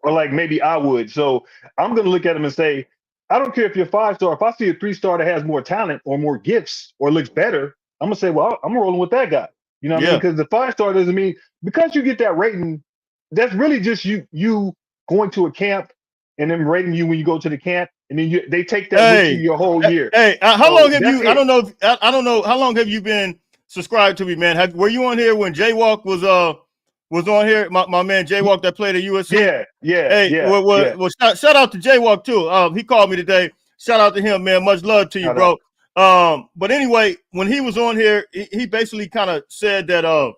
Or like maybe I would. So I'm going to look at them and say, I don't care if you're 5-star. If I see a 3-star that has more talent or more gifts or looks better, I'm going to say, well, I'm rolling with that guy. You know what I mean? Because the 5-star doesn't mean, because you get that rating, that's really just you going to a camp and then rating you when you go to the camp, and then they take that with you your whole year. How long have you? I don't know. How long have you been subscribed to me, man? Were you on here when Jaywalk was on here? My man Jaywalk that played at USC. Well, shout out to Jaywalk too. He called me today. Shout out to him, man. Much love to you, bro. But anyway, when he was on here, he basically kind of said that a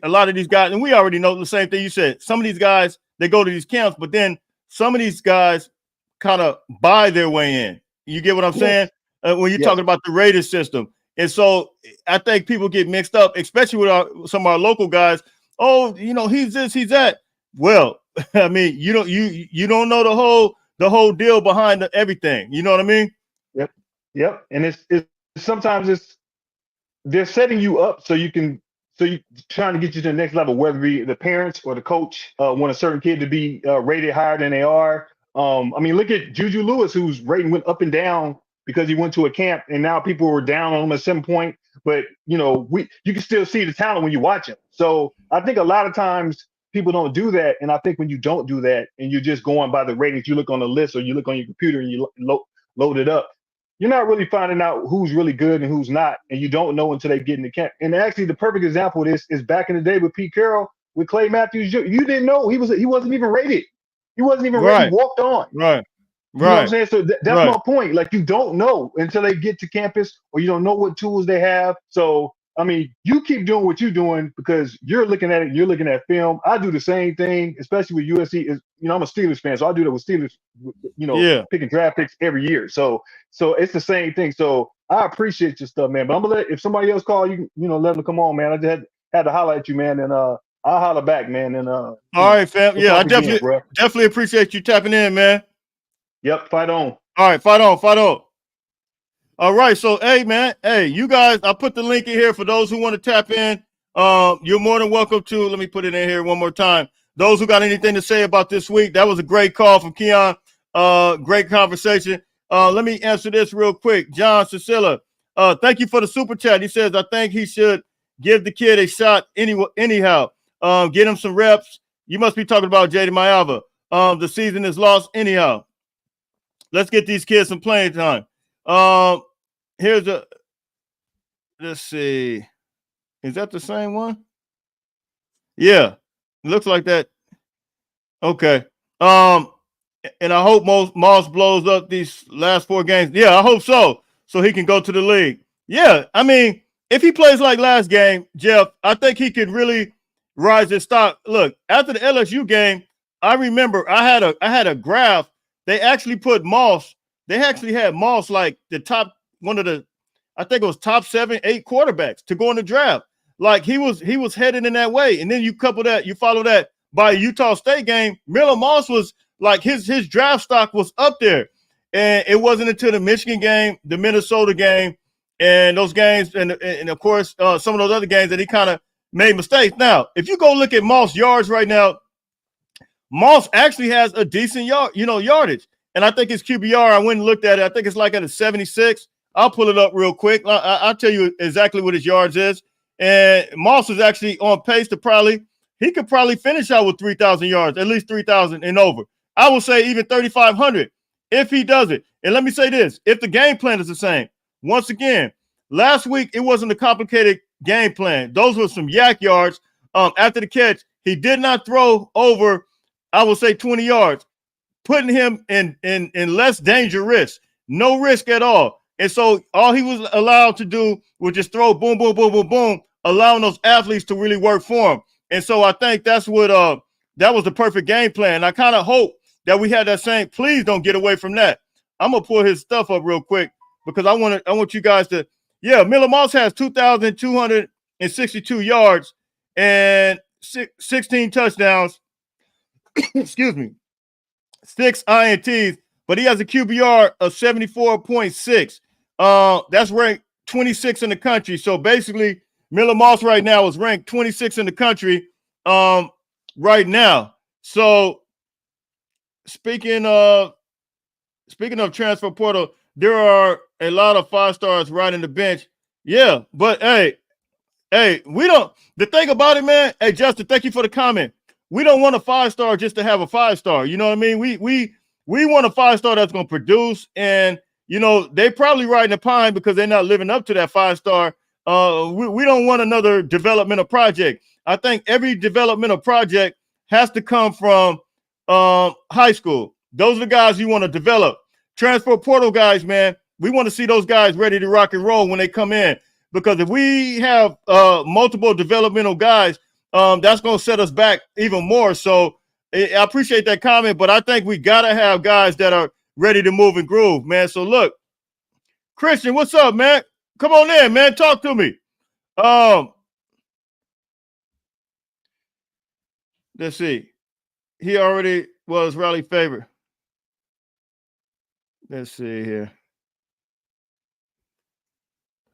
lot of these guys, and we already know the same thing you said. Some of these guys, they go to these camps, but then some of these guys kind of buy their way in. You get what I'm saying? When you're talking about the rating system. And so I think people get mixed up, especially with some of our local guys. Oh, he's this, he's that. Well, I mean, you don't know the whole deal behind everything. You know what I mean? Yep. And it's sometimes they're setting you up so you're trying to get you to the next level, whether it be the parents or the coach want a certain kid to be rated higher than they are. I mean, look at Juju Lewis, whose rating went up and down because he went to a camp, and now people were down on him at some point. But you can still see the talent when you watch him. So I think a lot of times people don't do that, and I think when you don't do that and you're just going by the ratings, you look on the list or you look on your computer and you load it up, you're not really finding out who's really good and who's not, and you don't know until they get in the camp. And actually, the perfect example of this is back in the day with Pete Carroll, with Clay Matthews. You didn't know he wasn't even rated. He wasn't even rated. He walked on. Right. You know what I'm Right. saying? So that's Right. my point. Like, you don't know until they get to campus, or you don't know what tools they have. So I mean, you keep doing what you're doing because you're looking at it. You're looking at film. I do the same thing, especially with USC. Is, you know, I'm a Steelers fan, so I do that with Steelers. You know, Yeah. picking draft picks every year. So it's the same thing. So I appreciate your stuff, man. But I'm gonna let, if somebody else call you, you know, let them come on, man. I just had to highlight you, man, and I'll holler back, man. And you All know, right, fam. we'll Yeah, I talk again, definitely bro. definitely appreciate you tapping in, man. Yep, fight on. All right, fight on, fight on. All right, so hey, man, hey, you guys, I put the link in here for those who want to tap in. You're more than welcome to. Let me put it in here one more time. Those who got anything to say about this week, that was a great call from Keon. Great conversation. Let me answer this real quick. John Cecilia, thank you for the super chat. He says, I think he should give the kid a shot anyhow. Get him some reps. You must be talking about J.D. Mava. The season is lost anyhow. Let's get these kids some playing time. Here's a, let's see. Is that the same one? Yeah, looks like that. Okay. And I hope Moss blows up these last 4 games. Yeah, I hope so. So he can go to the league. Yeah, I mean, if he plays like last game, Jeff, I think he could really rise his stock. Look, after the LSU game, I remember I had a graph. They actually put Moss. They actually had Moss like the top one of the, I think it was top 7, 8 quarterbacks to go in the draft. Like he was headed in that way. And then you follow that by a Utah State game. Miller Moss was like his draft stock was up there. And it wasn't until the Michigan game, the Minnesota game, and those games, and of course some of those other games that he kind of made mistakes. Now, if you go look at Moss yards right now, Moss actually has a decent yardage. And I think his QBR, I went and looked at it. I think it's like at a 76. I'll pull it up real quick. I'll tell you exactly what his yards is. And Moss is actually on pace to he could probably finish out with 3,000 yards, at least 3,000 and over. I would say even 3,500 if he does it. And let me say this, if the game plan is the same. Once again, last week, it wasn't a complicated game plan. Those were some yak yards. After the catch, he did not throw over, I would say, 20 yards, putting him in less danger risk, no risk at all. And so all he was allowed to do was just throw boom, boom, boom, boom, boom, allowing those athletes to really work for him. And so I think that's what that was the perfect game plan. I kind of hope that we had that same. Please don't get away from that. I'm gonna pull his stuff up real quick because I want you guys to. Yeah, Miller Moss has 2,262 yards and 16 touchdowns. Excuse me. 6 INTs, but he has a QBR of 74.6. That's ranked 26 in the country. So basically, Miller Moss right now is ranked 26 in the country right now. So speaking of transfer portal, there are a lot of 5-stars riding the bench. Yeah, but hey, we don't. The thing about it, man. Hey, Justin, thank you for the comment. We don't want a 5-star just to have a 5-star. You know what I mean? We want a 5-star that's going to produce, and you know they probably riding the pine because they're not living up to that 5-star. We don't want another developmental project. I think every developmental project has to come from high school. Those are the guys you want to develop. Transfer portal guys, man. We want to see those guys ready to rock and roll when they come in. Because if we have multiple developmental guys, that's going to set us back even more. So I appreciate that comment, but I think we got to have guys that are ready to move and groove, man. So look, Christian, what's up, man? Come on in, man. Talk to me. Let's see. He already was Riley favorite. Let's see here.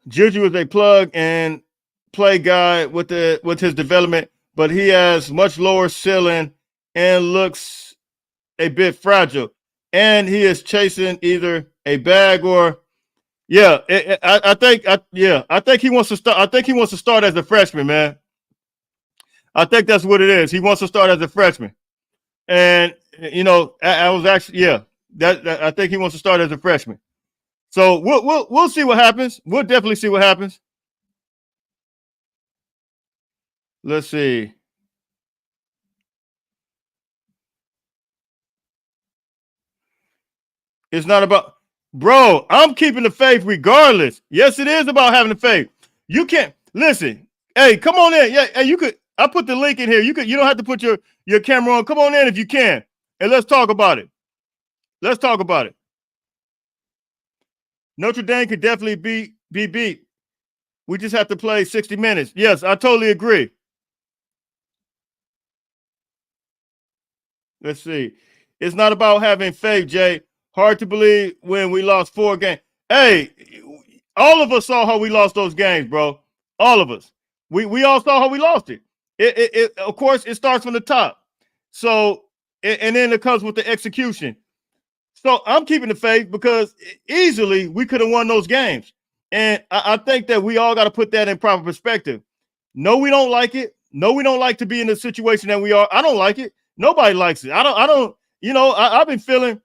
Juju is a plug and play guy with his development, but he has much lower ceiling and looks a bit fragile. And he is chasing either a bag or I think he wants to start. I think he wants to start as a freshman, man. I think that's what it is. He wants to start as a freshman, and you know, I was actually that I think he wants to start as a freshman. So we'll see what happens. We'll definitely see what happens. Let's see. It's not about, bro, I'm keeping the faith regardless. Yes, it is about having the faith. You can't, listen, hey, come on in. Yeah, hey, you could, I put the link in here. You don't have to put your camera on. Come on in if you can. And let's talk about it. Let's talk about it. Notre Dame could definitely be beat. We just have to play 60 minutes. Yes, I totally agree. Let's see. It's not about having faith, Jay. Hard to believe when we lost 4 games. Hey, all of us saw how we lost those games, bro. All of us. We all saw how we lost it. It of course, it starts from the top. So, and then it comes with the execution. So I'm keeping the faith because easily we could have won those games. And I think that we all got to put that in proper perspective. No, we don't like it. No, we don't like to be in the situation that we are. I don't like it. Nobody likes it. I don't, I've been feeling,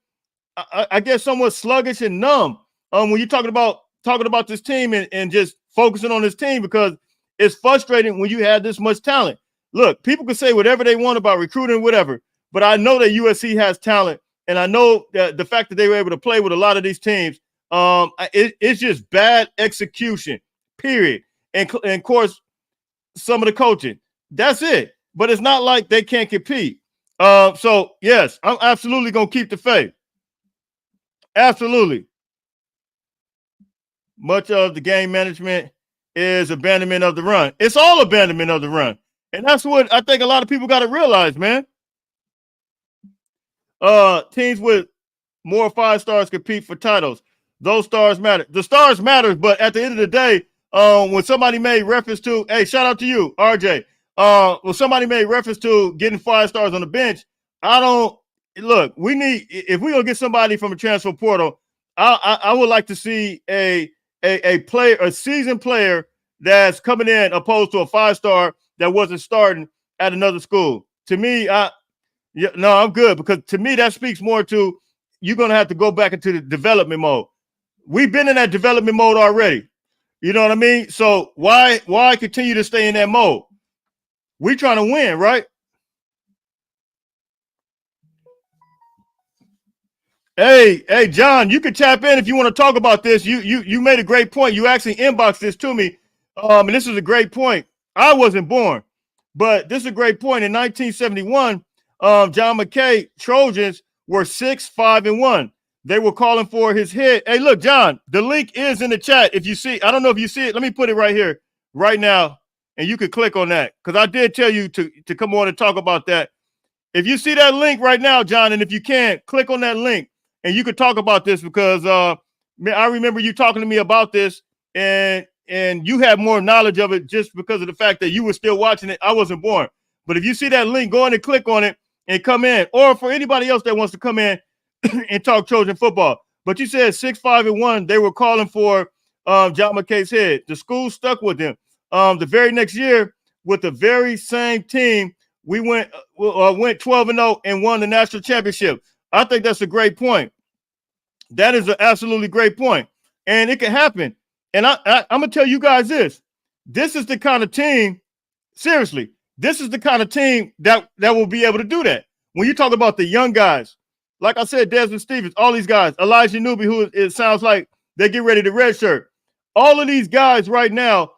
I guess, somewhat sluggish and numb when you're talking about this team and just focusing on this team, because it's frustrating when you have this much talent. Look, people can say whatever they want about recruiting, whatever, but I know that USC has talent, and I know that the fact that they were able to play with a lot of these teams, it's just bad execution, period. And of course, some of the coaching. That's it. But it's not like they can't compete. So, yes, I'm absolutely going to keep the faith. Absolutely. Much of the game management is abandonment of the run. It's all abandonment of the run. And that's what I think a lot of people got to realize, man. Teams with more 5 stars compete for titles. Those stars matter. The stars matter, but at the end of the day, when somebody made reference to, hey, shout out to you, RJ. When somebody made reference to getting 5 stars on the bench, if we're gonna get somebody from a transfer portal, I would like to see a player, a seasoned player that's coming in opposed to a 5-star that wasn't starting at another school. To me, I'm good, because to me that speaks more to you're gonna have to go back into the development mode. We've been in that development mode already. You know what I mean? So why continue to stay in that mode? We're trying to win, right? Hey, John, you can tap in if you want to talk about this. You made a great point. You actually inboxed this to me. And this is a great point. I wasn't born, but this is a great point. In 1971, John McKay Trojans were 6-5-1. They were calling for his head. Hey, look, John, the link is in the chat. If you see, I don't know if you see it. Let me put it right here, right now, and you can click on that, because I did tell you to come on and talk about that. If you see that link right now, John, and if you can, click on that link, and you could talk about this, because I remember you talking to me about this, and you have more knowledge of it just because of the fact that you were still watching it. I wasn't born. But if you see that link, go in and click on it and come in. Or for anybody else that wants to come in and talk Trojan football. But you said 6-5-1, they were calling for John McKay's head. The school stuck with him. The very next year, with the very same team, we went 12-0 and won the national championship. I think that's a great point. That is an absolutely great point. And it can happen. And I'm going to tell you guys this. This is the kind of team, seriously, this is the kind of team that will be able to do that. When you talk about the young guys, like I said, Desmond Stevens, all these guys, Elijah Newby, who it sounds like they get ready to redshirt. All of these guys right now,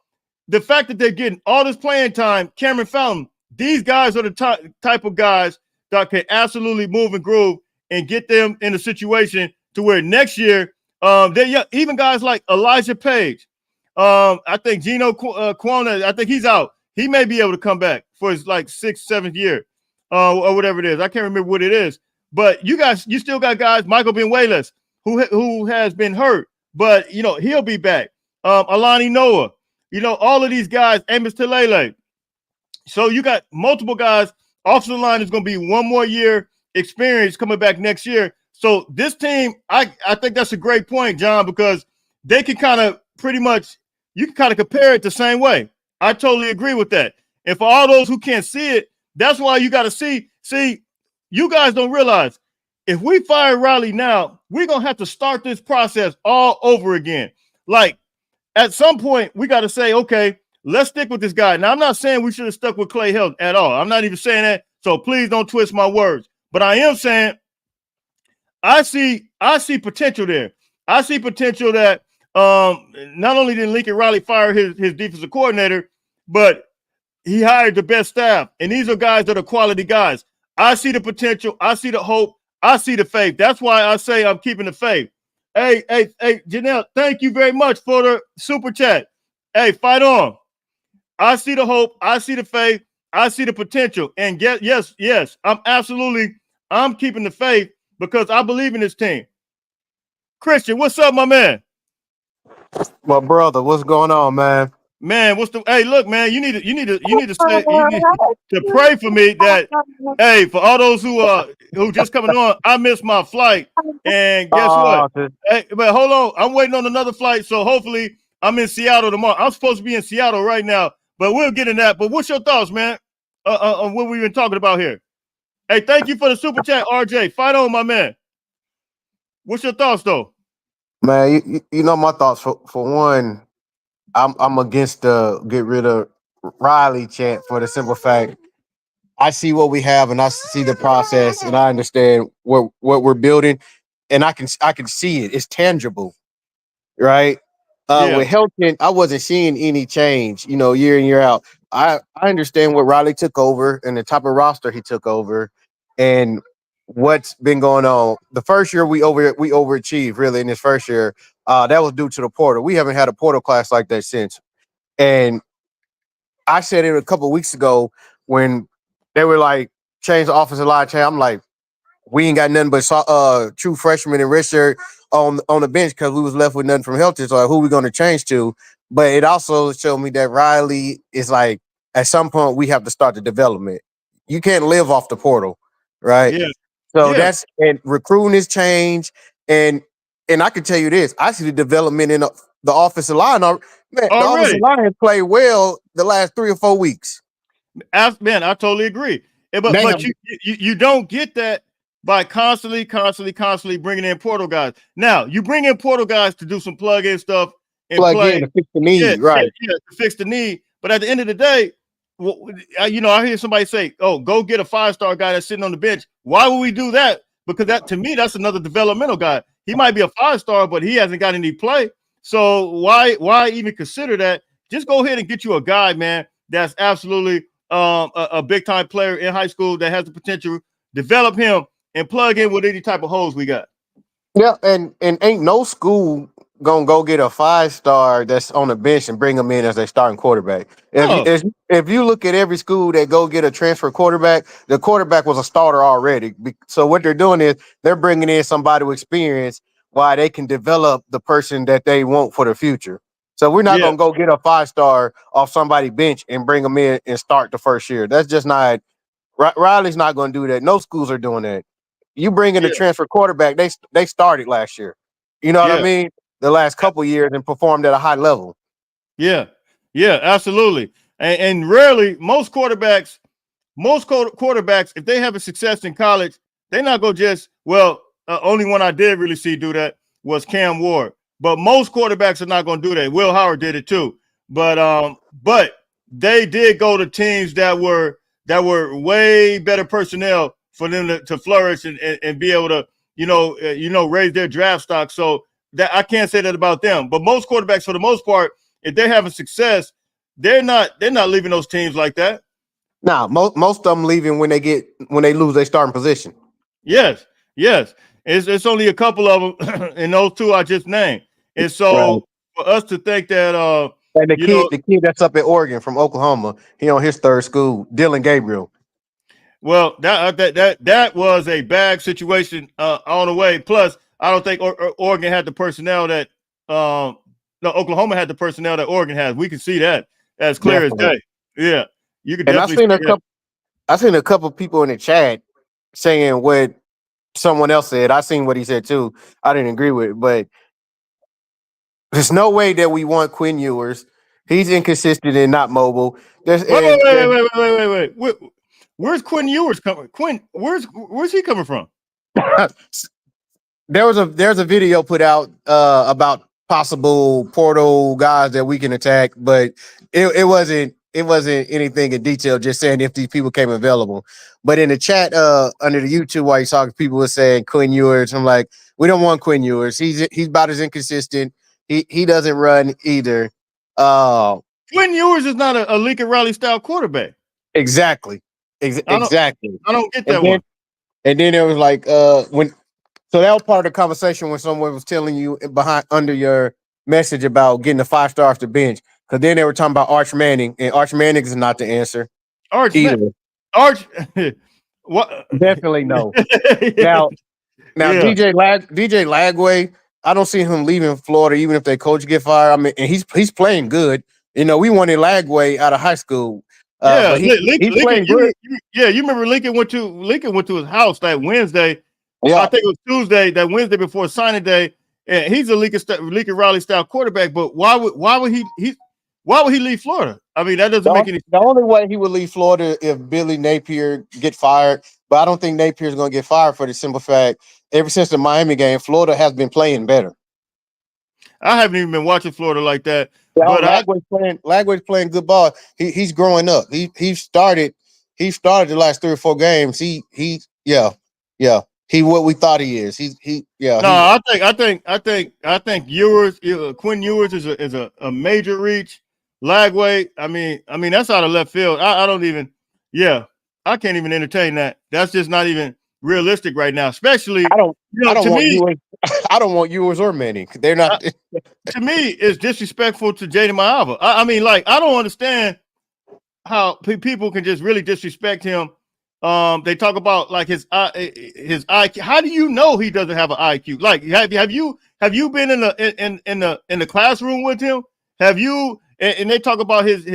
the fact that they're getting all this playing time, Cameron Fountain, these guys are the type of guys that can absolutely move and groove and get them in a situation to where next year, they're young. Even guys like Elijah Page, I think Gino Quona, I think he's out. He may be able to come back for his like 6th, 7th year or whatever it is. I can't remember what it is. But you still got guys, Michael Benuelas, who has been hurt, but he'll be back. Alani Noah, all of these guys, Amos Talele. So you got multiple guys. Offensive line is going to be 1 more year experience coming back next year. So this team, I think that's a great point, John, because they can kind of you can kind of compare it the same way. I totally agree with that. And for all those who can't see it, that's why you got to see, you guys don't realize if we fire Riley now, we're going to have to start this process all over again. Like at some point, we got to say, okay, let's stick with this guy. Now, I'm not saying we should have stuck with Clay Helton at all. I'm not even saying that. So please don't twist my words. But I am saying I see I see potential there. I see potential that not only did Lincoln Riley fire his defensive coordinator, but he hired the best staff. And these are guys that are quality guys. I see the potential. I see the hope. I see the faith. That's why I say I'm keeping the faith. Hey, Janelle, thank you very much for the super chat. Hey, fight on. I see the hope. I see the faith. I see the potential. And yes, I'm keeping the faith because I believe in this team. Christian, what's up, my man? My brother, what's going on, man? Man, hey, look, man, you need to pray for me that, hey, for all those who just coming on, I missed my flight. And guess what? Hey, but hold on, I'm waiting on another flight. So hopefully I'm in Seattle tomorrow. I'm supposed to be in Seattle right now, but we'll get in that. But what's your thoughts, man, on what we've been talking about here? Hey, thank you for the super chat, RJ. Fight on, my man. What's your thoughts, though? Man, you know my thoughts. For one, I'm against the get rid of Riley chant for the simple fact I see what we have and I see the process and I understand what we're building and I can see it. It's tangible, right? With Helton, I wasn't seeing any change, year in, year out. I understand what Riley took over and the type of roster he took over and what's been going on. The first year we overachieved really in this first year. That was due to the portal. We haven't had a portal class like that since. And I said it a couple of weeks ago when they were like, change the offensive line. I'm like, we ain't got nothing but true freshmen and redshirt on the bench because we was left with nothing from Helton. So like, who we going to change to? But it also showed me that Riley is like, at some point we have to start the development. You can't live off the portal, right? Yeah. So and recruiting has changed. And I can tell you this, I see the development in the offensive line. Man, the offensive line has played well the last 3 or 4 weeks. Man, I totally agree. But you don't get that by constantly bringing in portal guys. Now, you bring in portal guys to do some plug-in stuff and to fix the need, right? Yeah, to fix the need. But at the end of the day, I hear somebody say, "Oh, go get a 5-star guy that's sitting on the bench." Why would we do that? Because that, to me, that's another developmental guy. He might be a 5-star, but he hasn't got any play. So why even consider that? Just go ahead and get you a guy, man, that's absolutely a big-time player in high school that has the potential. Develop him and plug in with any type of holes we got. Yeah, and ain't no school gonna go get a 5-star that's on the bench and bring them in as their starting quarterback. If you look at every school that go get a transfer quarterback, the quarterback was a starter already. So what they're doing is they're bringing in somebody with experience while they can develop the person that they want for the future. So we're not gonna go get a 5-star off somebody's bench and bring them in and start the first year. That's just not. Riley's not gonna do that. No schools are doing that. You bring in a transfer quarterback, they started last year. You know what I mean? The last couple of years and performed at a high level. Yeah, absolutely. And rarely, most quarterbacks, if they have a success in college, they're not going to just, only one I did really see do that was Cam Ward. But most quarterbacks are not going to do that. Will Howard did it too. But they did go to teams that were way better personnel for them to flourish and be able to, raise their draft stock. So that I can't say that about them. But most quarterbacks, for the most part, if they're having success, they're not leaving those teams like that. Nah, most of them leaving when they lose their starting position. Yes. It's only a couple of them, and those two I just named. And so for us to think that and the kid that's up at Oregon from Oklahoma, he on his third school, Dylan Gabriel. Well, that was a bad situation all the way. Plus, I don't think Oregon had the personnel that Oklahoma had the personnel that Oregon has. We can see that as clear as day. Yeah, you can definitely. And I seen a couple people in the chat saying what someone else said. I seen what he said too. I didn't agree with it, but there's no way that we want Quinn Ewers. He's inconsistent and not mobile. Wait. Where's Quinn Ewers coming? Where's he coming from? There's a video put out about possible portal guys that we can attack, but it wasn't anything in detail. Just saying if these people came available. But in the chat, under the YouTube while you talking, people were saying Quinn Ewers. I'm like, we don't want Quinn Ewers. He's about as inconsistent. He doesn't run either. Quinn Ewers is not a Lincoln Riley style quarterback. Exactly. Exactly. I don't get and that then, one. And then it was like when so that was part of the conversation when someone was telling you under your message about getting the 5-star off the bench. Because then they were talking about Arch Manning, and Arch Manning is not the answer. Arch what Definitely no. Yeah. Now Yeah. DJ Lagway, I don't see him leaving Florida even if their coach get fired. I mean, and he's playing good. You know, we wanted Lagway out of high school. But he's playing good. You remember Lincoln went to his house that Wednesday. Yeah. I think it was Tuesday, that Wednesday before signing day. And he's a Lincoln Riley style quarterback. But why would he leave Florida? I mean, that doesn't make any sense. The only way he would leave Florida if Billy Napier get fired. But I don't think Napier's going to get fired for the simple fact ever since the Miami game, Florida has been playing better. I haven't even been watching Florida like that. Yeah, but Lagway's playing good ball. He's growing up. He started the last 3 or 4 games. He what we thought he is. I think Ewers, Quinn Ewers is a major reach. Lagway, I mean that's out of left field. I can't even entertain that. That's just not even realistic right now. Especially I don't want Ewers or Manning. They're not. To me, it's disrespectful to Jaden Mava. I mean, like, I don't understand how people can just really disrespect him. They talk about like his IQ. How do you know he doesn't have an IQ? Like, have you been in the classroom with him? Have you? And they talk about his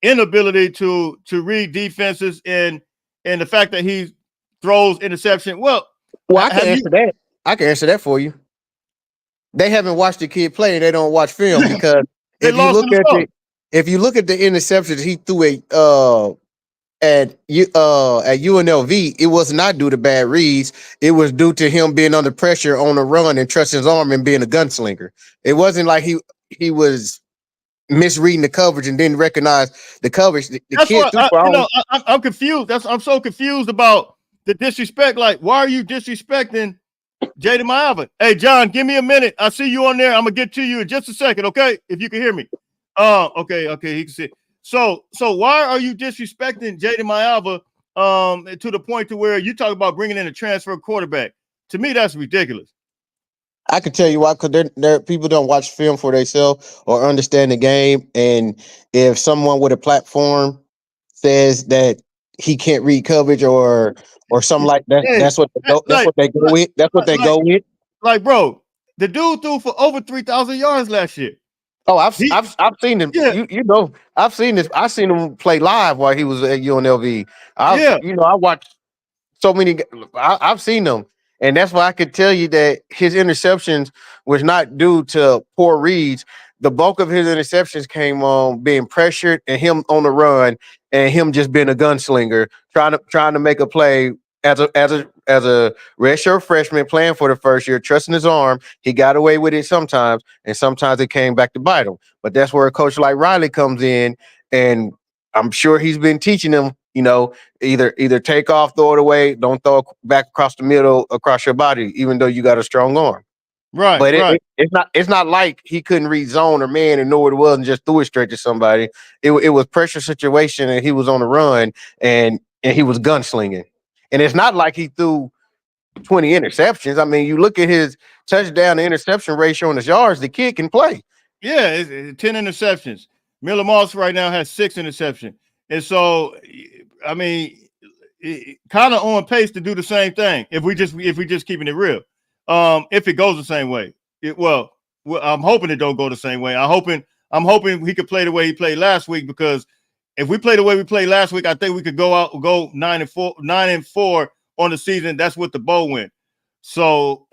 inability to read defenses and the fact that he throws interception. Well, I can answer that. I can answer that for you. They haven't watched the kid play, and they don't watch film because if you look at the interceptions he threw at UNLV, it was not due to bad reads. It was due to him being under pressure on the run and trusting his arm and being a gunslinger. It wasn't like he was misreading the coverage and didn't recognize the coverage. I'm confused. I'm so confused about the disrespect. Like, why are you disrespecting Jaden Mava? Hey, John, give me a minute. I see you on there. I'm gonna get to you in just a second, okay? If you can hear me. Okay, he can see. So why are you disrespecting Jaden Mava to the point to where you talk about bringing in a transfer quarterback? To me, that's ridiculous. I can tell you why, because people don't watch film for themselves or understand the game. And if someone with a platform says that he can't read coverage or something like that, that's what they go with. That's what they go with. Like, bro, the dude threw for over 3,000 yards last year. Oh, I've seen him. Yeah. You know, I've seen this. I've seen him play live while he was at UNLV. I watched so many. I've seen them, and that's why I could tell you that his interceptions was not due to poor reads. The bulk of his interceptions came on being pressured and him on the run and him just being a gunslinger, trying to make a play as a redshirt freshman playing for the first year, trusting his arm. He got away with it sometimes, and sometimes it came back to bite him. But that's where a coach like Riley comes in, and I'm sure he's been teaching him, you know, either take off, throw it away, don't throw it back across the middle, across your body, even though you got a strong arm. Right. But it's not like he couldn't read zone or man and know what it was and just threw it straight to somebody. It was pressure situation, and he was on the run, and he was gunslinging. And it's not like he threw 20 interceptions. I mean, you look at his touchdown to interception ratio on his yards, the kid can play. Yeah, it's 10 interceptions. Miller Moss right now has 6 interceptions. And so, I mean, kind of on pace to do the same thing if we just keeping it real. If it goes the same way. I'm hoping it don't go the same way. I'm hoping he could play the way he played last week, because if we play the way we played last week, I think we could go 9-4 on the season. That's with the bowl win. So,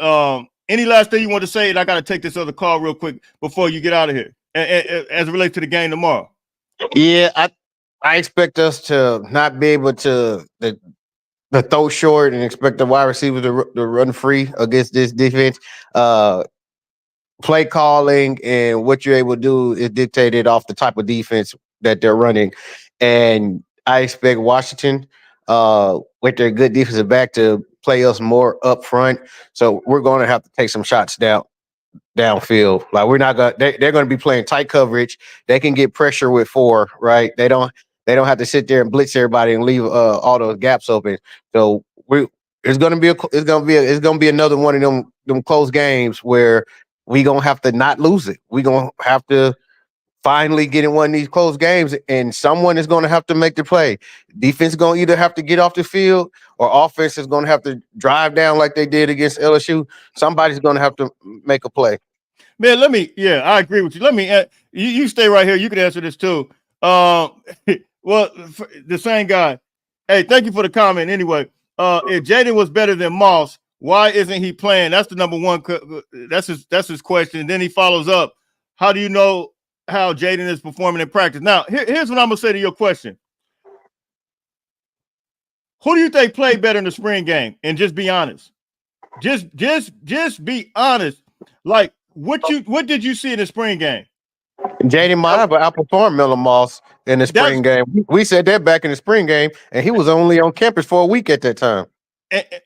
any last thing you want to say? And I got to take this other call real quick before you get out of here, as it relates to the game tomorrow. Yeah, I expect us to not be able to the throw short and expect the wide receivers to run free against this defense. play calling and what you're able to do is dictated off the type of defense that they're running. And I expect Washington, with their good defensive back, to play us more up front. So we're going to have to take some shots downfield. Like we're not gonna they're gonna be playing tight coverage. They can get pressure with 4, right? They don't have to sit there and blitz everybody and leave all those gaps open. So it's gonna be another one of them close games where we gonna have to not lose it. We gonna have to finally get in one of these close games, and someone is gonna have to make the play. Defense is gonna either have to get off the field, or offense is gonna have to drive down like they did against LSU. Somebody's gonna have to make a play. Man, I agree with you. Let me, you stay right here. You can answer this too. Well, the same guy. Hey, thank you for the comment. Anyway, if Jaden was better than Moss, why isn't he playing? That's the number one. That's his question. And then he follows up. How do you know how Jaden is performing in practice? Now, here's what I'm gonna say to your question. Who do you think played better in the spring game? And just be honest. Just be honest. Like, what did you see in the spring game? Jaden Mava outperformed Miller Moss in the spring game. We said that back in the spring game, and he was only on campus for a week at that time.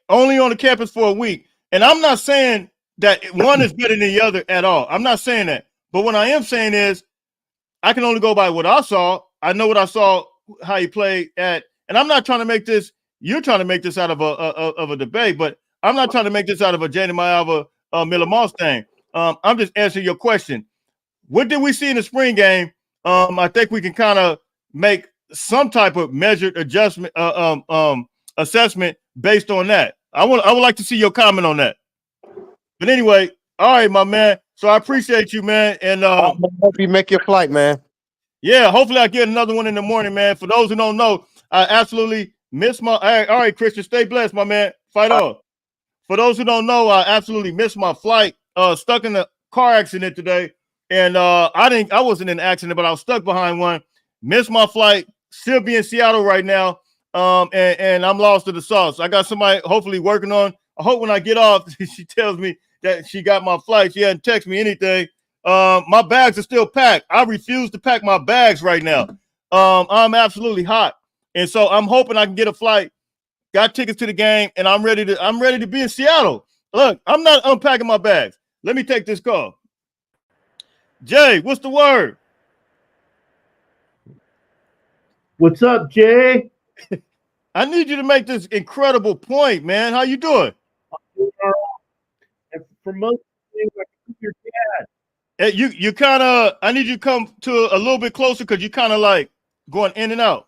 Only on the campus for a week. And I'm not saying that one is better than the other at all. I'm not saying that. But what I am saying is I can only go by what I saw. I know what I saw, how he played at, and I'm not trying to make this, you're trying to make this out of a debate, but I'm not trying to make this out of a Jaden Mava Miller Moss thing. I'm just answering your question. What did we see in the spring game? I think we can kind of make some type of measured adjustment, assessment based on that. I would like to see your comment on that. But anyway, all right, my man. So I appreciate you, man. And I hope you make your flight, man. Yeah, hopefully I get another one in the morning, man. For those who don't know, I absolutely miss my. All right, Christian, stay blessed, my man. Fight on. For those who don't know, I absolutely missed my flight. Stuck in a car accident today. And I wasn't in an accident, but I was stuck behind one. Missed my flight. Still be in Seattle right now. And I'm lost to the sauce. I got somebody hopefully working on. I hope when I get off, she tells me that she got my flight. She hadn't texted me anything. My bags are still packed. I refuse to pack my bags right now. I'm absolutely hot. And so I'm hoping I can get a flight. Got tickets to the game, and I'm ready to be in Seattle. Look, I'm not unpacking my bags. Let me take this call. Jay, what's the word? What's up, Jay? I need you to make this incredible point, man. How you doing? And for most things, I think your dad. Hey, you kind of. I need you to come to a little bit closer because you kind of like going in and out.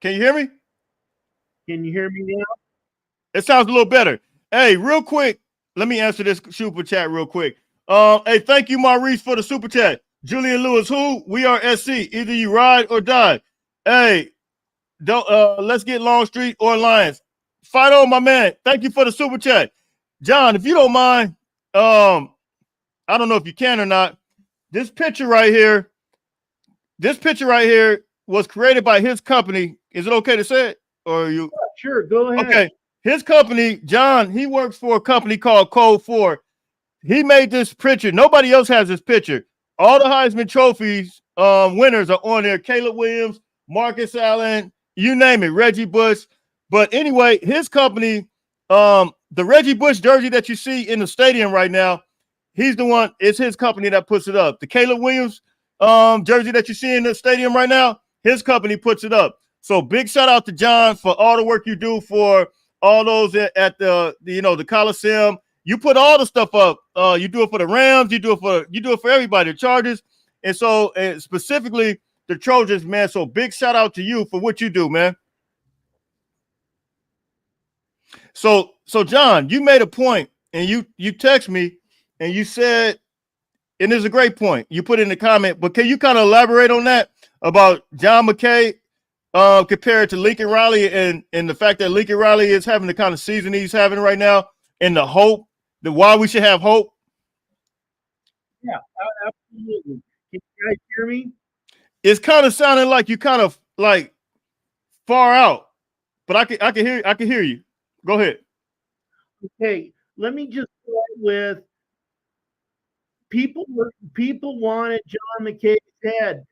Can you hear me? Can you hear me now? It sounds a little better. Hey, real quick, let me answer this super chat real quick. Hey, thank you, Maurice, for the super chat. Julian Lewis, who? We are SC. Either you ride or die. Hey, don't let's get Longstreet or Lions. Fight on, my man. Thank you for the super chat. John, if you don't mind, I don't know if you can or not. This picture right here was created by his company. Is it okay to say it? Or you? Yeah, sure, go ahead. Okay. His company, John, he works for a company called Code 4. He made this picture. Nobody else has this picture. All the Heisman trophies winners are on there. Caleb Williams, Marcus Allen, you name it, Reggie Bush. But anyway, his company, the Reggie Bush jersey that you see in the stadium right now, he's the one, it's his company that puts it up. The Caleb Williams jersey that you see in the stadium right now, his company puts it up. So big shout out to John for all the work you do for all those at the Coliseum. You put all the stuff up. You do it for the Rams. You do it for everybody, the Chargers, and so specifically the Trojans, man. So big shout out to you for what you do, man. So John, you made a point, and you text me, and you said, and it's a great point. You put in the comment, but can you kind of elaborate on that about John McKay compared to Lincoln Riley and the fact that Lincoln Riley is having the kind of season he's having right now, and the hope, the why we should have hope? Yeah, absolutely. Can you guys hear me? It's kind of sounding like you kind of like far out, but I can hear you. Go ahead. Okay, let me just go ahead with people wanted John McKay's head.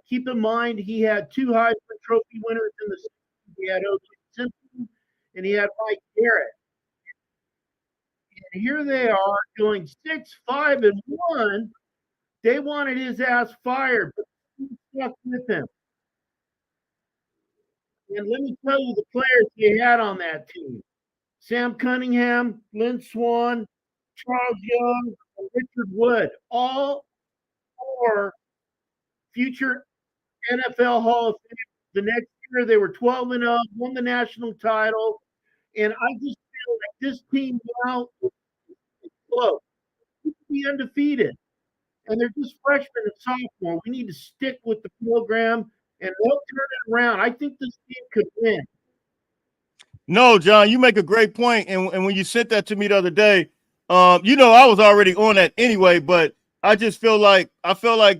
Keep in mind he had 2 Heisman Trophy winners in the 60s. He had O.J. Simpson and he had Mike Garrett. And here they are doing 6-5-1. They wanted his ass fired, but he stuck with him. And let me tell you the players they had on that team. Sam Cunningham, Lynn Swan, Charles Young, and Richard Wood, all 4 future NFL Hall of Fame. The next year they were 12-0, won the national title. And I just feel like this team now is close. They could be undefeated. And they're just freshmen and sophomore. We need to stick with the program and they'll turn it around. I think this team could win. No, John, you make a great point. And when you sent that to me the other day, I was already on that anyway, but I just felt like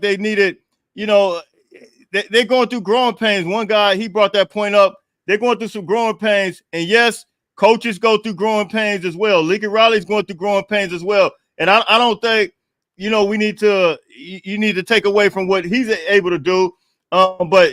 they needed, they're going through growing pains. One guy, he brought that point up. They're going through some growing pains. And yes, coaches go through growing pains as well. Lincoln Riley's going through growing pains as well. And I don't think, you need to take away from what he's able to do. But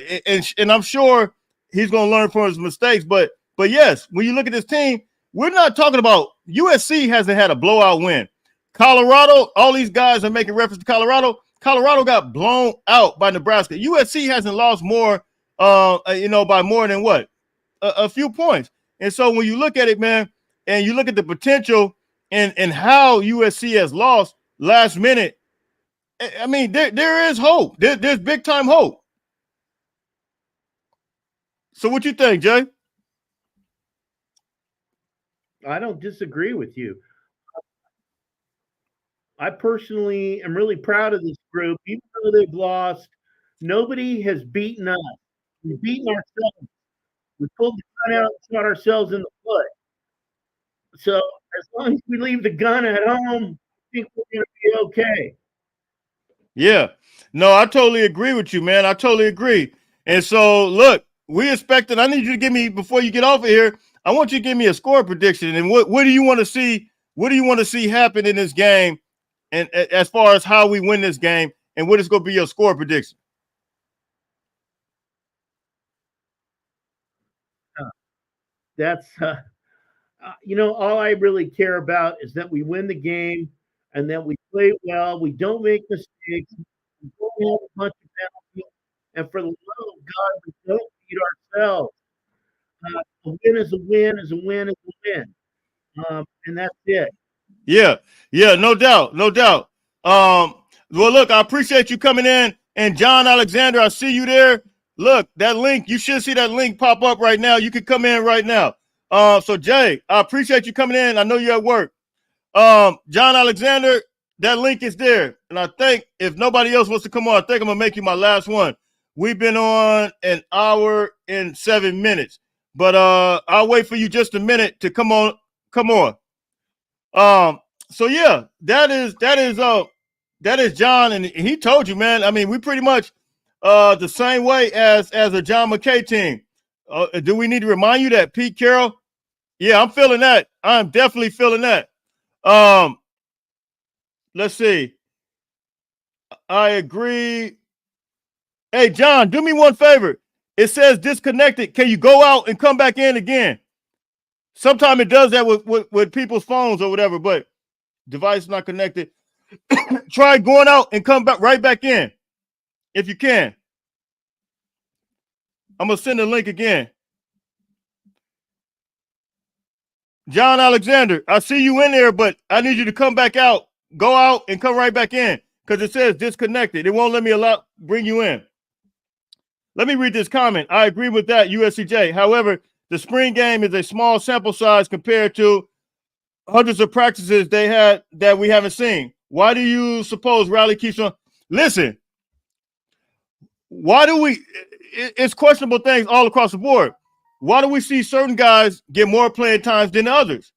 I'm sure he's going to learn from his mistakes. But yes, when you look at this team, we're not talking about USC hasn't had a blowout win. Colorado, all these guys are making reference to Colorado. Colorado got blown out by Nebraska. USC hasn't lost more, by more than what? A few points. And so when you look at it, man, and you look at the potential and how USC has lost last minute, I mean, there is hope. There's big time hope. So what you think, Jay? I don't disagree with you. I personally am really proud of this group. Even though they've lost, nobody has beaten us. We've beaten ourselves. We pulled the gun out and shot ourselves in the foot. So as long as we leave the gun at home, I think we're going to be okay. Yeah. No, I totally agree with you, man. I totally agree. And so, look, we expected. I need you to give me, before you get off of here, I want you to give me a score prediction. And what do you want to see? What do you want to see happen in this game? And as far as how we win this game, and what is going to be your score prediction? That's all I really care about is that we win the game and that we play well. We don't make mistakes. We don't have a bunch of penalties. And for the love of God, we don't beat ourselves. A win is a win is a win is a win. And that's it. Yeah, no doubt. Well, look, I appreciate you coming in. And John Alexander, I see you there. Look, that link, you should see that link pop up right now. You can come in right now. So, Jay, I appreciate you coming in. I know you're at work. John Alexander, that link is there. And I think if nobody else wants to come on, I think I'm going to make you my last one. We've been on an hour and 7 minutes. But I'll wait for you just a minute to come on. So yeah, that is John, and he told you, man. I mean, we pretty much the same way as a John McKay team. Do we need to remind you that Pete Carroll? Yeah, I'm feeling that. I'm definitely feeling that. Let's see. I agree. Hey, John, do me one favor. It says disconnected. Can you go out and come back in again? Sometimes it does that with people's phones or whatever, but device not connected. Try going out and come back right back in if you can. I'm going to send the link again. John Alexander, I see you in there, but I need you to come back out. Go out and come right back in because it says disconnected. It won't let me bring you in. Let me read this comment. I agree with that, USCJ. However, the spring game is a small sample size compared to hundreds of practices they had that we haven't seen. Why do you suppose Riley keeps on? Listen, why do we? It's questionable things all across the board. Why do we see certain guys get more playing times than others?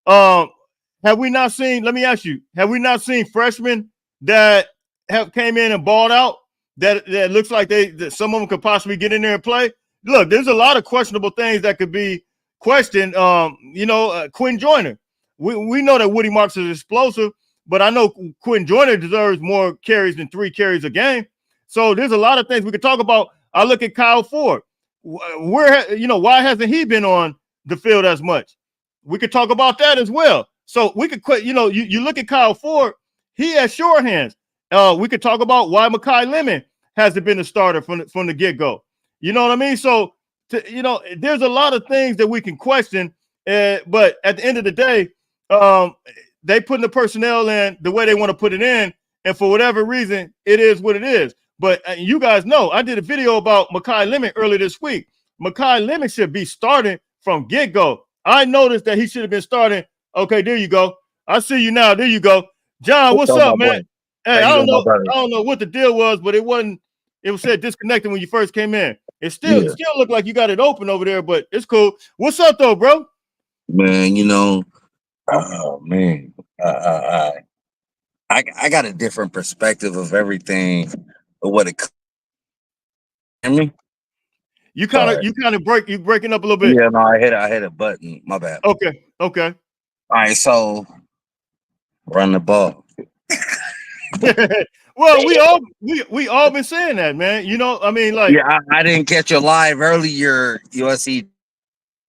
Have we not seen? Let me ask you: have we not seen freshmen that have came in and balled out? That looks like that some of them could possibly get in there and play. Look, there's a lot of questionable things that could be questioned. Quinn Joyner. we know that Woody Marks is explosive, but I know Quentin Joyner deserves more carries than 3 carries a game. So there's a lot of things we could talk about. I look at Kyle Ford. Where, why hasn't he been on the field as much? We could talk about that as well. So we could quit. You look at Kyle Ford, he has sure hands. We could talk about why McKay Lemon hasn't been a starter from the get-go. You know what I mean? So, there's a lot of things that we can question. But at the end of the day, they put the personnel in the way they want to put it in. And for whatever reason, it is what it is. But you guys know, I did a video about McKay Lemon earlier this week. McKay Lemon should be starting from get-go. I noticed that he should have been starting. Okay, there you go. I see you now. There you go. John, what's up, man? Hey, I don't know what the deal was, but it wasn't. It was said disconnected when you first came in. It still looked like you got it open over there, but it's cool. What's up, though, bro? Man, oh man, I got a different perspective of everything, of what it. Hear me? You breaking up a little bit. Yeah, no, I hit a button. My bad. Okay. All right, so run the ball. Well, we all been saying that, man. Yeah, I didn't catch you live earlier, USC.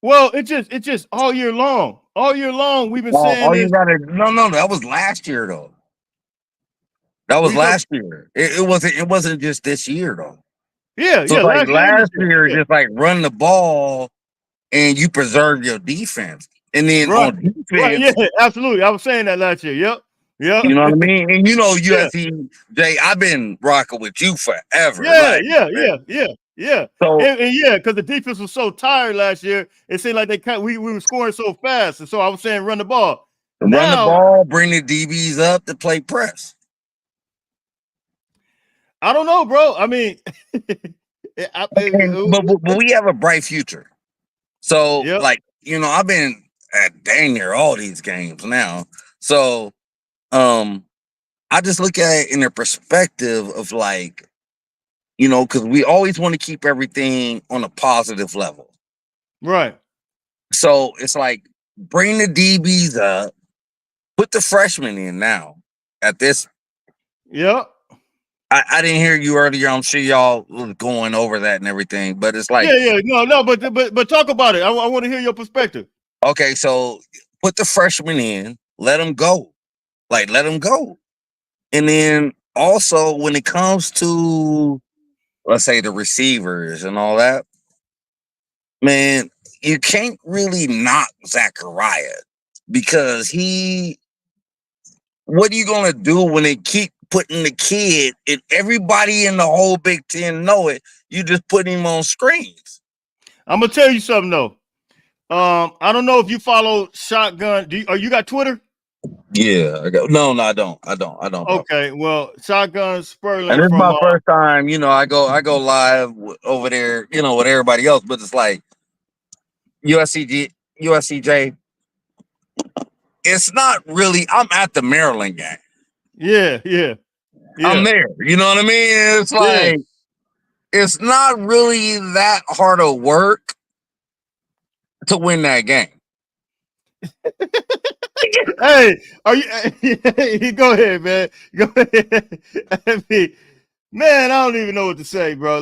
Well, it's just all year long. All year long, we've been saying all this. you gotta no, that was last year though. That was last year. It wasn't just this year though. Yeah, so like last year, yeah. just like run the ball and you preserve your defense. And then on defense, yeah, absolutely. I was saying that last year. Yep. You know what I mean? And USC, Jay, I've been rocking with you forever. Yeah. So and because the defense was so tired last year, it seemed like we were scoring so fast, and so I was saying run the ball. Run the ball, bring the DBs up to play press. I don't know, bro. I mean, but we have a bright future. So I've been at dang near all these games now. So I just look at it in the perspective of because we always want to keep everything on a positive level. Right. So it's like bring the DBs up, put the freshmen in now at this. Yep. I didn't hear you earlier. I'm sure y'all was going over that and everything, but it's like but talk about it. I want to hear your perspective. Okay, so put the freshmen in, let them go. Let them go. And then also when it comes to, let's say, the receivers and all that, man, you can't really knock Zachariah because what are you going to do when they keep putting the kid and everybody in the whole Big Ten know it? You just put him on screens. I'm going to tell you something, though. I don't know if you follow Shotgun. You got Twitter? Yeah, I got. No, I don't. Okay, well, Shotgun Sperling. And it's my first time. I go live over there. With everybody else, but it's like USCJ. It's not really. I'm at the Maryland game. Yeah. I'm there. You know what I mean? It's like it's not really that hard of work to win that game. Hey, are you? Go ahead, man. Go ahead. Man, I don't even know what to say, bro.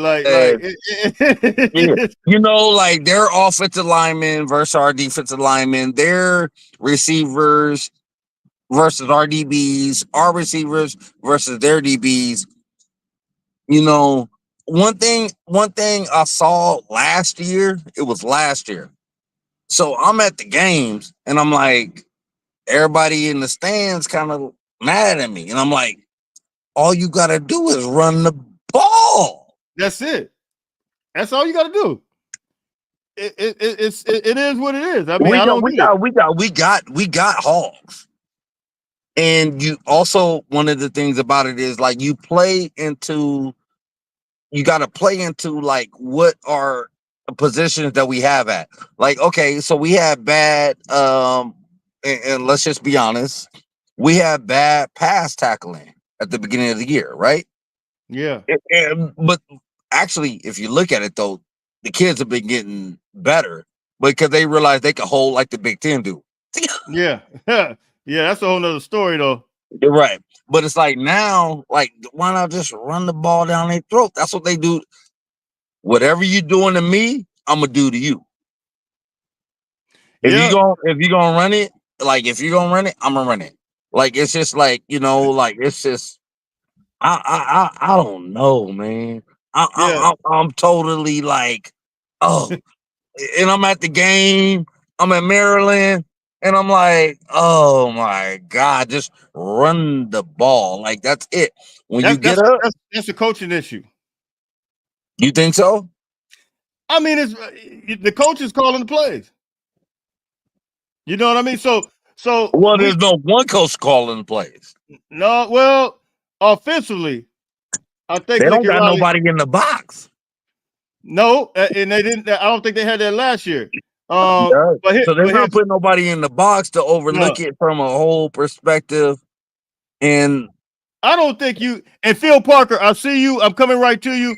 Their offensive linemen versus our defensive linemen, their receivers versus our DBs, our receivers versus their DBs. One thing I saw last year, it was last year. So I'm at the games and I'm like, everybody in the stands kind of mad at me. And I'm like, all you got to do is run the ball. That's it. That's all you got to do. It is what it is. I mean, we got hogs. And you also, one of the things about it is you got to play into what are the positions that we have at. Okay, so we have bad, and let's just be honest, we have bad pass tackling at the beginning of the year, right? Yeah. But actually, if you look at it though, the kids have been getting better because they realize they can hold like the Big Ten do. Yeah. Yeah, that's a whole nother story though. You're right. But it's like now, like, why not just run the ball down their throat? That's what they do. Whatever you're doing to me, I'm gonna do to you. Yeah. If you gonna run it, like if you're gonna run it, I'm gonna run it. Like it's just like, like it's just I don't know, man. Yeah. I'm totally like, oh, and I'm at the game. I'm in Maryland, and I'm like, oh my god, just run the ball. Like that's it. When you That, get that's up, that's a coaching issue. you think so? I mean, it's the coach is calling the plays. You know what I mean? So Well, we there's no one coach calling the plays. no well offensively, I think They don't Lincoln got Riley. nobody in the box. No, and they didn't. I don't think they had that last year. Yeah. But So they're not here's putting nobody in the box to no. overlook it from a whole perspective. And I don't think you and Phil Parker. I see you. I'm coming right to you.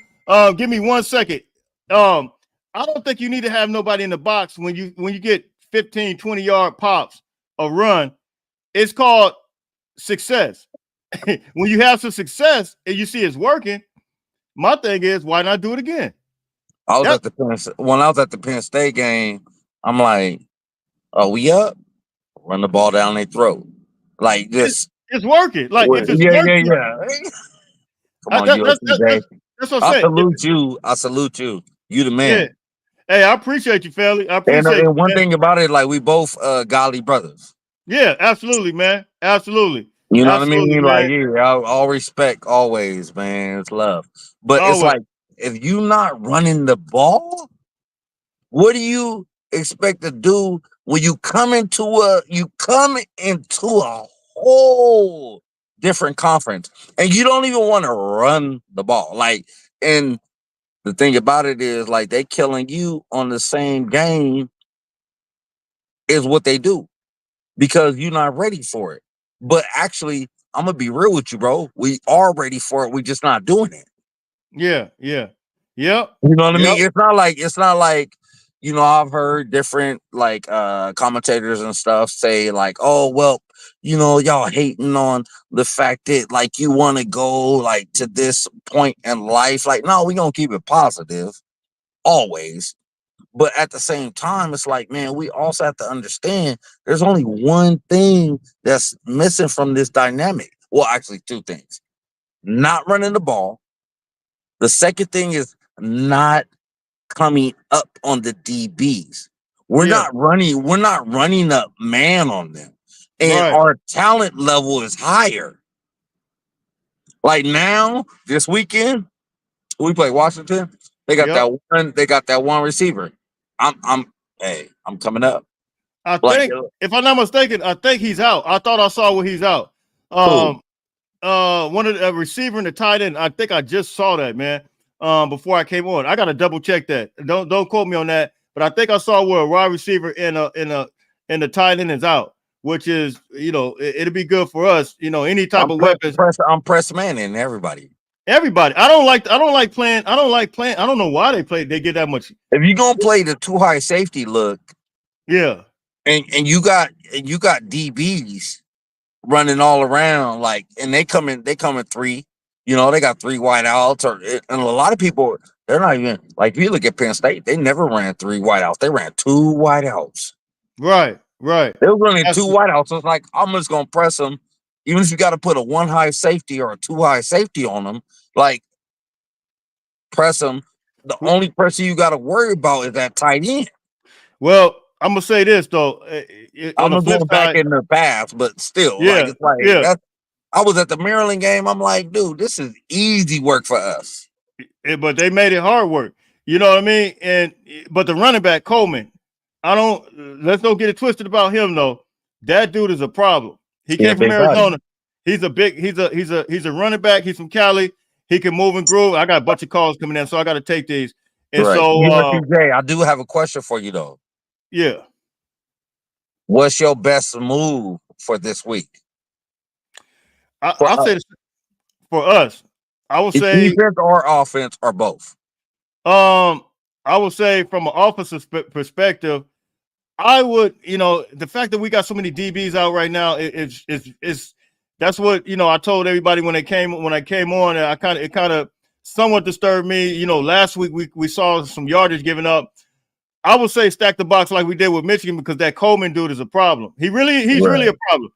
Give me 1 second. I don't think you need to have nobody in the box when you get 15, 20-yard pops a run. It's called success. When you have some success and you see it's working, my thing is why not do it again? That when I was at the Penn State game, I'm like, "Are we up? Run the ball down their throat." Like just it's working. Like if it's working, yeah. Come on, USC, that's what I'm I saying. salute you. I salute you. You the Yeah. man. Hey, I appreciate you, Felly. I And, appreciate you, one man. thing about it, like we both godly brothers. Yeah, absolutely, man. Absolutely. You know what I Absolutely, mean? Like, man. yeah, all respect always, man. It's love. But it's Always. like if you not running the ball, what do you expect to do when you come into a whole different conference and you don't even want to run the ball? Like, and the thing about it is like they killing you on the same game is what they do because you're not ready for it. But actually, I'm gonna be real with you, bro. We are ready for it. We're just not doing it. Yeah, yeah. Yep. You know what I Yep. mean? It's not like, I've heard different like commentators and stuff say like, oh well, y'all hating on the fact that like you want to go like to this point in life. Like, no, we gonna keep it positive always. But at the same time, it's like, man, we also have to understand there's only one thing that's missing from this dynamic. Well, actually, two things. Not running the ball. The second thing is not coming up on the DBs. Yeah. We're not running up man on them. And Right. our talent level is higher. Like now, this weekend, we play Washington. Yep. They got that one receiver. I'm coming up. I Like think, if I'm not mistaken, I think he's out. I thought I saw where he's out. who? One of the receiver and the tight end. I think I just saw that, man. Before I came on, I gotta double check that. Don't quote me on that, but I think I saw where a wide receiver and the tight end is out, which is it'll be good for us. Any type of weapons. I'm press man in everybody. Everybody. I don't like playing. I don't know why they get that much. If you're gonna play the too high safety look, Yeah. and you got DBs running all around, like, and they come in three. They got three wideouts, and a lot of people they're not even like. If you look at Penn State, they never ran three wideouts. They ran two wideouts. Right. Right. They were running two Absolutely. wideouts. So it's like I'm just gonna press them, even if you got to put a one high safety or a two high safety on them. Like press them. The only person you got to worry about is that tight end. Well, I'm gonna say this though. On I'm the gonna flip go back side, in the past, but still, like yeah, it's like yeah. that's. I was at the Maryland game. I'm like, dude, this is easy work for us. But they made it hard work. You know what I mean? But the running back Coleman, let's don't get it twisted about him though. That dude is a problem. He Yeah, came from big body. Arizona. He's a running back. He's from Cali. He can move and groove. I got a bunch of calls coming in, so I got to take these. And Right. so, USCJ, I do have a question for you though. yeah, What's your best move for this week? For I'll say this for us. I would say, defense or offense or both. I would say from an offensive perspective, I would, the fact that we got so many DBs out right now, it's that's what I told everybody when I came on. It kind of somewhat disturbed me. Last week we saw some yardage given up. I would say stack the box like we did with Michigan because that Coleman dude is a problem. He's really a problem.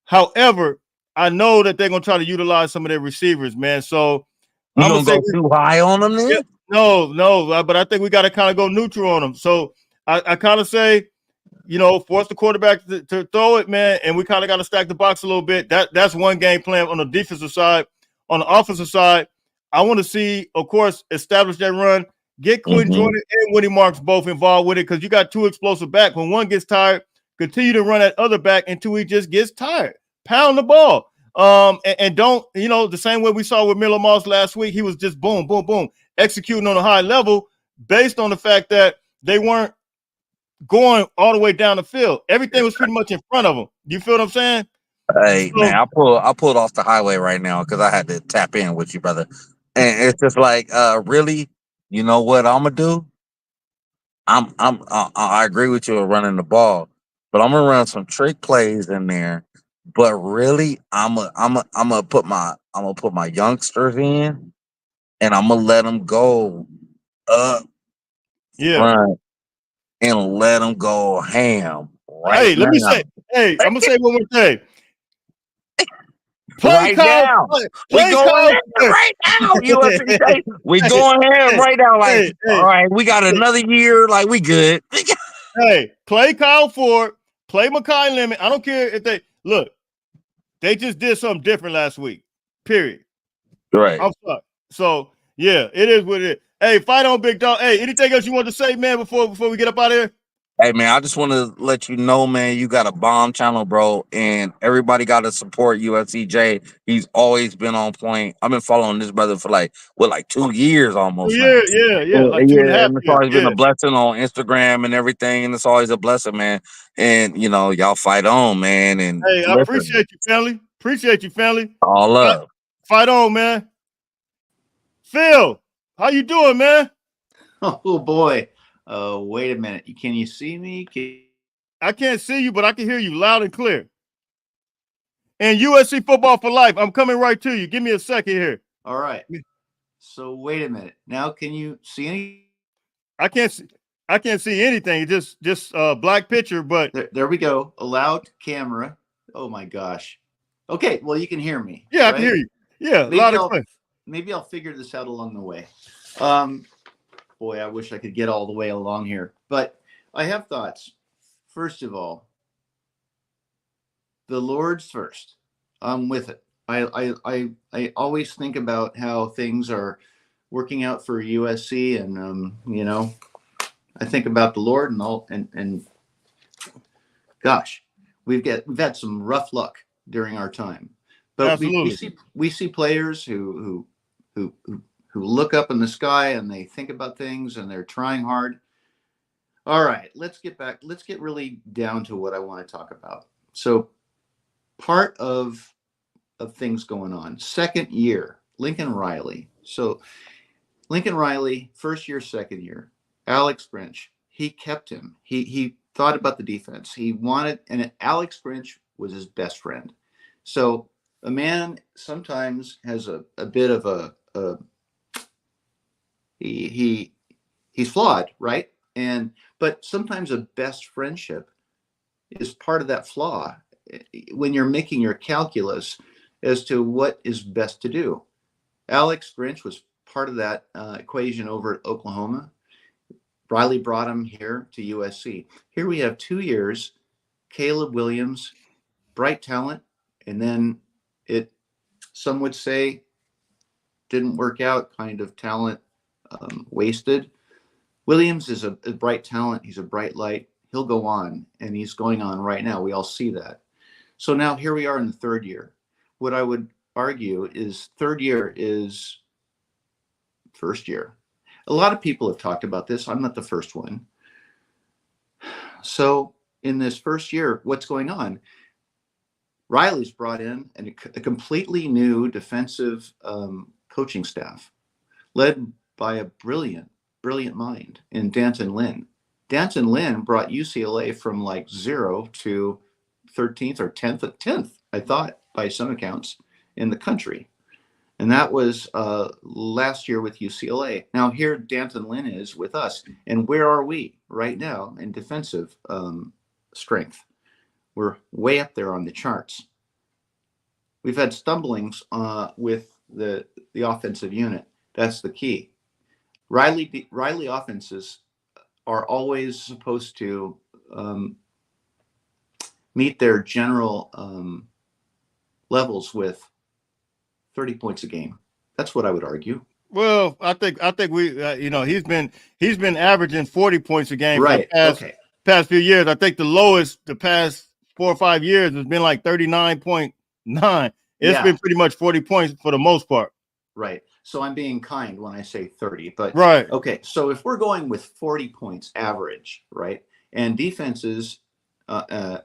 However, I know that they're gonna try to utilize some of their receivers, man. So You I'm gonna gonna say go too high on them then? yeah, no, but I think we got to kind of go neutral on them. So I kind of say, force the quarterback to throw it, man, and we kind of got to stack the box a little bit. That's one game plan on the defensive side. On the offensive side, I want to see, of course, establish that run. Get Quentin Jordan and Woody Marks both involved with it because you got two explosive back. When one gets tired, continue to run that other back until he just gets tired. Pound the ball. And don't, the same way we saw with Miller Moss last week, he was just boom, boom, boom, executing on a high level based on the fact that they weren't going all the way down the field. Everything was pretty much in front of them. You feel what I'm saying? Hey So, man, I pulled off the highway right now because I had to tap in with you, brother. And it's just like, really, you know what I'm gonna do? I agree with you on running the ball, but I'm gonna run some trick plays in there. But really, I'm gonna put my youngsters in, and I'm gonna let them go up yeah. front and let them go ham right Hey, let me now. say, I'm gonna say one more thing. Play Right call, now. We play going call. in right now, USC State. We going ham right now. Like, all right, we got another year. Like, we good. Hey, play Kyle Ford, play McKay Lemon. I don't care if they just did something different last week. Period. Right. I'm sorry. So yeah, it is what it is. Hey, fight on, big dog. Hey, anything else you want to say, man, before we get up out of here? Hey man, I just want to let you know, man, you got a bomb channel, bro, and everybody got to support USCJ. He's always been on point. I've been following this brother for like 2 years almost now. Yeah, like 2.5 And it's years. always been Yeah. a blessing on Instagram and everything, and it's always a blessing, man. And y'all fight on, man, and Hey, I listen, appreciate you, family. Appreciate you, family. all love. Fight on, man. Phil, how you doing, man? Oh boy. Wait a minute. Can you see me? I can't see you, but I can hear you loud and clear. And USC football for life. I'm coming right to you. Give me a second here. All right. So wait a minute. Now can you see any? I can't see anything. Just black picture, but There we go. Allowed camera. Oh my gosh. Okay, well you can hear me. yeah, I right? can hear you. Yeah, Maybe loud and clear. maybe I'll figure this out along the way. Boy, I wish I could get all the way along here. But I have thoughts. First of all, the Lord's first. I'm with it. I always think about how things are working out for USC, and I think about the Lord and gosh, we've had some rough luck during our time, but Absolutely. we see players who look up in the sky and they think about things and they're trying hard. All right, let's get back. Let's get really down to what I want to talk about. So part of things going on. Second year, Lincoln Riley. So Lincoln Riley, first year, second year. Alex Grinch, he kept him. He thought about the defense. He wanted, and Alex Grinch was his best friend. So a man sometimes has a bit of a he's flawed, right? But sometimes a best friendship is part of that flaw when you're making your calculus as to what is best to do. Alex Grinch was part of that equation over at Oklahoma. Riley brought him here to USC. Here we have 2 years, Caleb Williams, bright talent, and then some would say, didn't work out, kind of talent wasted. Williams is a bright talent. He's a bright light. He'll go on, and he's going on right now. We all see that. So now here we are in the third year. What I would argue is third year is first year. A lot of people have talked about this. I'm not the first one. So in this first year, what's going on? Riley's brought in a completely new defensive coaching staff led by a brilliant mind in Danton Lynn. Danton Lynn brought UCLA from like 0 to 13th or 10th, I thought, by some accounts, in the country. And that was last year with UCLA. Now here Danton Lynn is with us. And where are we right now in defensive strength? We're way up there on the charts. We've had stumblings with the offensive unit. That's the key. Riley offenses are always supposed to meet their general levels with 30 points a game. That's what I would argue. Well, I think we, he's been averaging 40 points a game Right. for the past few years. I think the lowest the past 4 or 5 years has been like 39.9. It's been pretty much 40 points for the most part. Right. So I'm being kind when I say 30, but right. Okay. So if we're going with 40 points average, right, and defenses,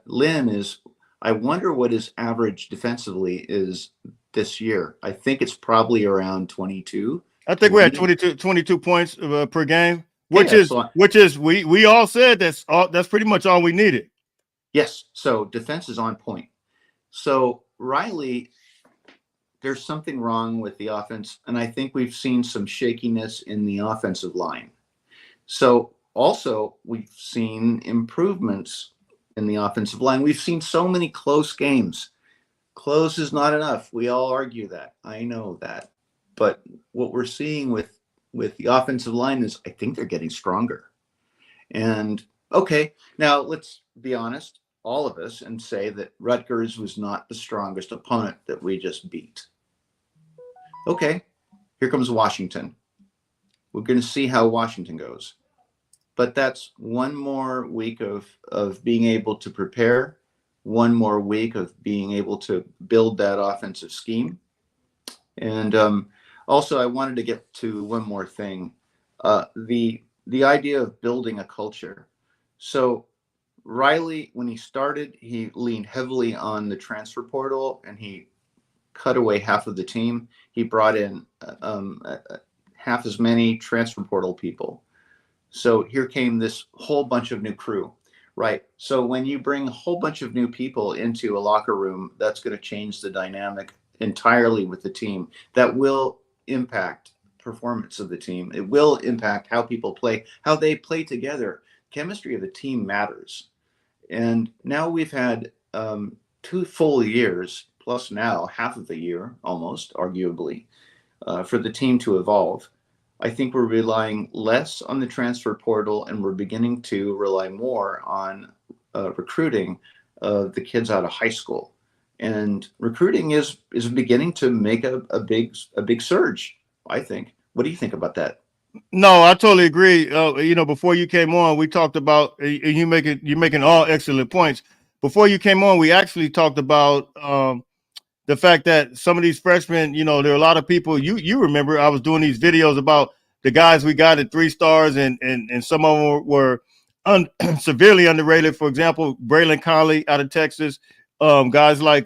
Lynn is, I wonder what his average defensively is this year. I think it's probably around 22. I think we're at 22 points per game, which is we all said that's pretty much all we needed. Yes. So defense is on point. So Riley, there's something wrong with the offense, and I think we've seen some shakiness in the offensive line. So also we've seen improvements in the offensive line. We've seen so many close games. Close is not enough. We all argue that. I know that. But what we're seeing with the offensive line is I think they're getting stronger. And okay, now let's be honest, all of us, and say that Rutgers was not the strongest opponent that we just beat. Okay, here comes Washington. We're going to see how Washington goes. But that's one more week of being able to prepare, one more week of being able to build that offensive scheme. And also, I wanted to get to one more thing, the idea of building a culture. So Riley, when he started, he leaned heavily on the transfer portal, and he cut away half of the team. He brought in half as many transfer portal people. So here came this whole bunch of new crew, right? So when you bring a whole bunch of new people into a locker room, that's going to change the dynamic entirely with the team. That will impact performance of the team. It will impact how people play, how they play together. Chemistry of the team matters. And now we've had 2 full years, plus now half of the year, almost, arguably, for the team to evolve. I think we're relying less on the transfer portal, and we're beginning to rely more on recruiting the kids out of high school. And recruiting is beginning to make a big surge, I think. What do you think about that? No, I totally agree. Before you came on, we talked about you're making all excellent points. Before you came on, we actually talked about the fact that some of these freshmen, there are a lot of people. You remember I was doing these videos about the guys we got at 3 stars, and some of them were severely underrated. For example, Braylon Conley out of Texas, guys like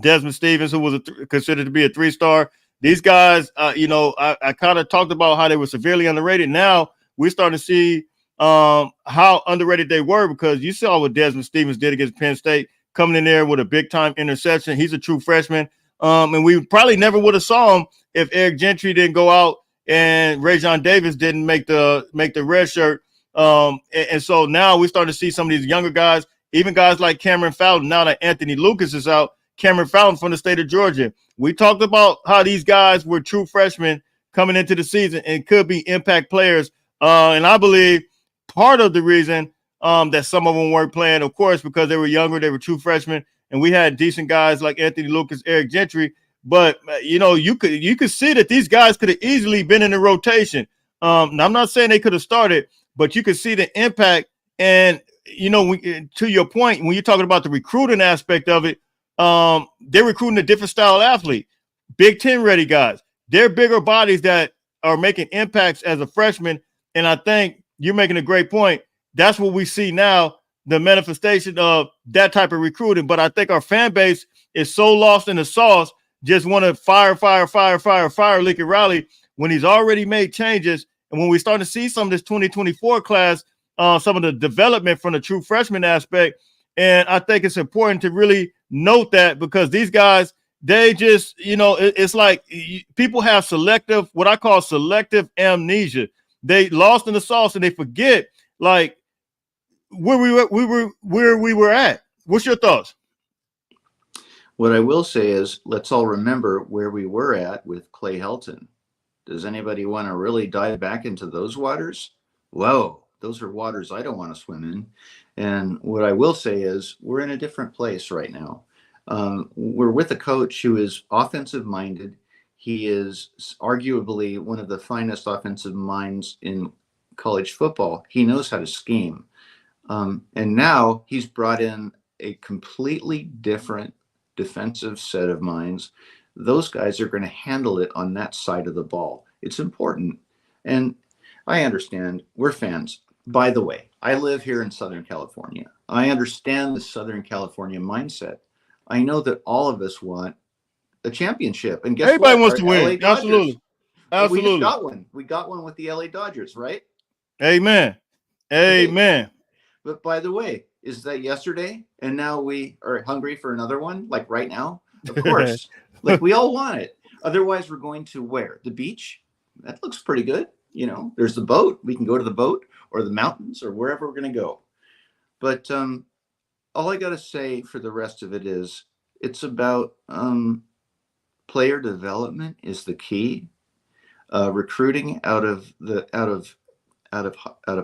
Desmond Stevens, who was considered to be a 3-star. These guys, I kind of talked about how they were severely underrated. Now we're starting to see how underrated they were, because you saw what Desmond Stevens did against Penn State, coming in there with a big-time interception. He's a true freshman. And we probably never would have saw him if Eric Gentry didn't go out and Rajon Davis didn't make the red shirt. And so now we're starting to see some of these younger guys, even guys like Cameron Fountain. Now that Anthony Lucas is out, Cameron Fountain from the state of Georgia. We talked about how these guys were true freshmen coming into the season and could be impact players. And I believe part of the reason that some of them weren't playing, of course, because they were younger, they were true freshmen, and we had decent guys like Anthony Lucas, Eric Gentry. But you could see that these guys could have easily been in the rotation. Now, I'm not saying they could have started, but you could see the impact. And to your point, when you're talking about the recruiting aspect of it, they're recruiting a different style athlete, Big Ten ready guys. They're bigger bodies that are making impacts as a freshman. And I think you're making a great point. That's what we see now, the manifestation of that type of recruiting. But I think our fan base is so lost in the sauce, just want to fire Lincoln Riley when he's already made changes. And when we start to see some of this 2024 class, some of the development from the true freshman aspect. And I think it's important to really note that, because these guys, they just, it's like people have what I call selective amnesia. They lost in the sauce and they forget like where we were at. What's your thoughts? What I will say is, let's all remember where we were at with Clay Helton. Does anybody want to really dive back into those waters? Whoa, those are waters I don't want to swim in. And what I will say is, we're in a different place right now. We're with a coach who is offensive minded. He is arguably one of the finest offensive minds in college football. He knows how to scheme. And now he's brought in a completely different defensive set of minds. Those guys are going to handle it on that side of the ball. It's important. And I understand, we're fans. By the way, I live here in Southern California. I understand the Southern California mindset. I know that all of us want a championship. And guess Everybody what? wants to Our LA win. Dodgers, Absolutely. we just got one. We got one with the LA Dodgers, right? Amen. Amen. But by the way, is that yesterday? And now we are hungry for another one, like right now? Of course. Like, we all want it. Otherwise, we're going to where? The beach? That looks pretty good. There's the boat. We can go to the boat or the mountains or wherever we're going to go. But all I got to say for the rest of it is, it's about player development is the key. Recruiting out of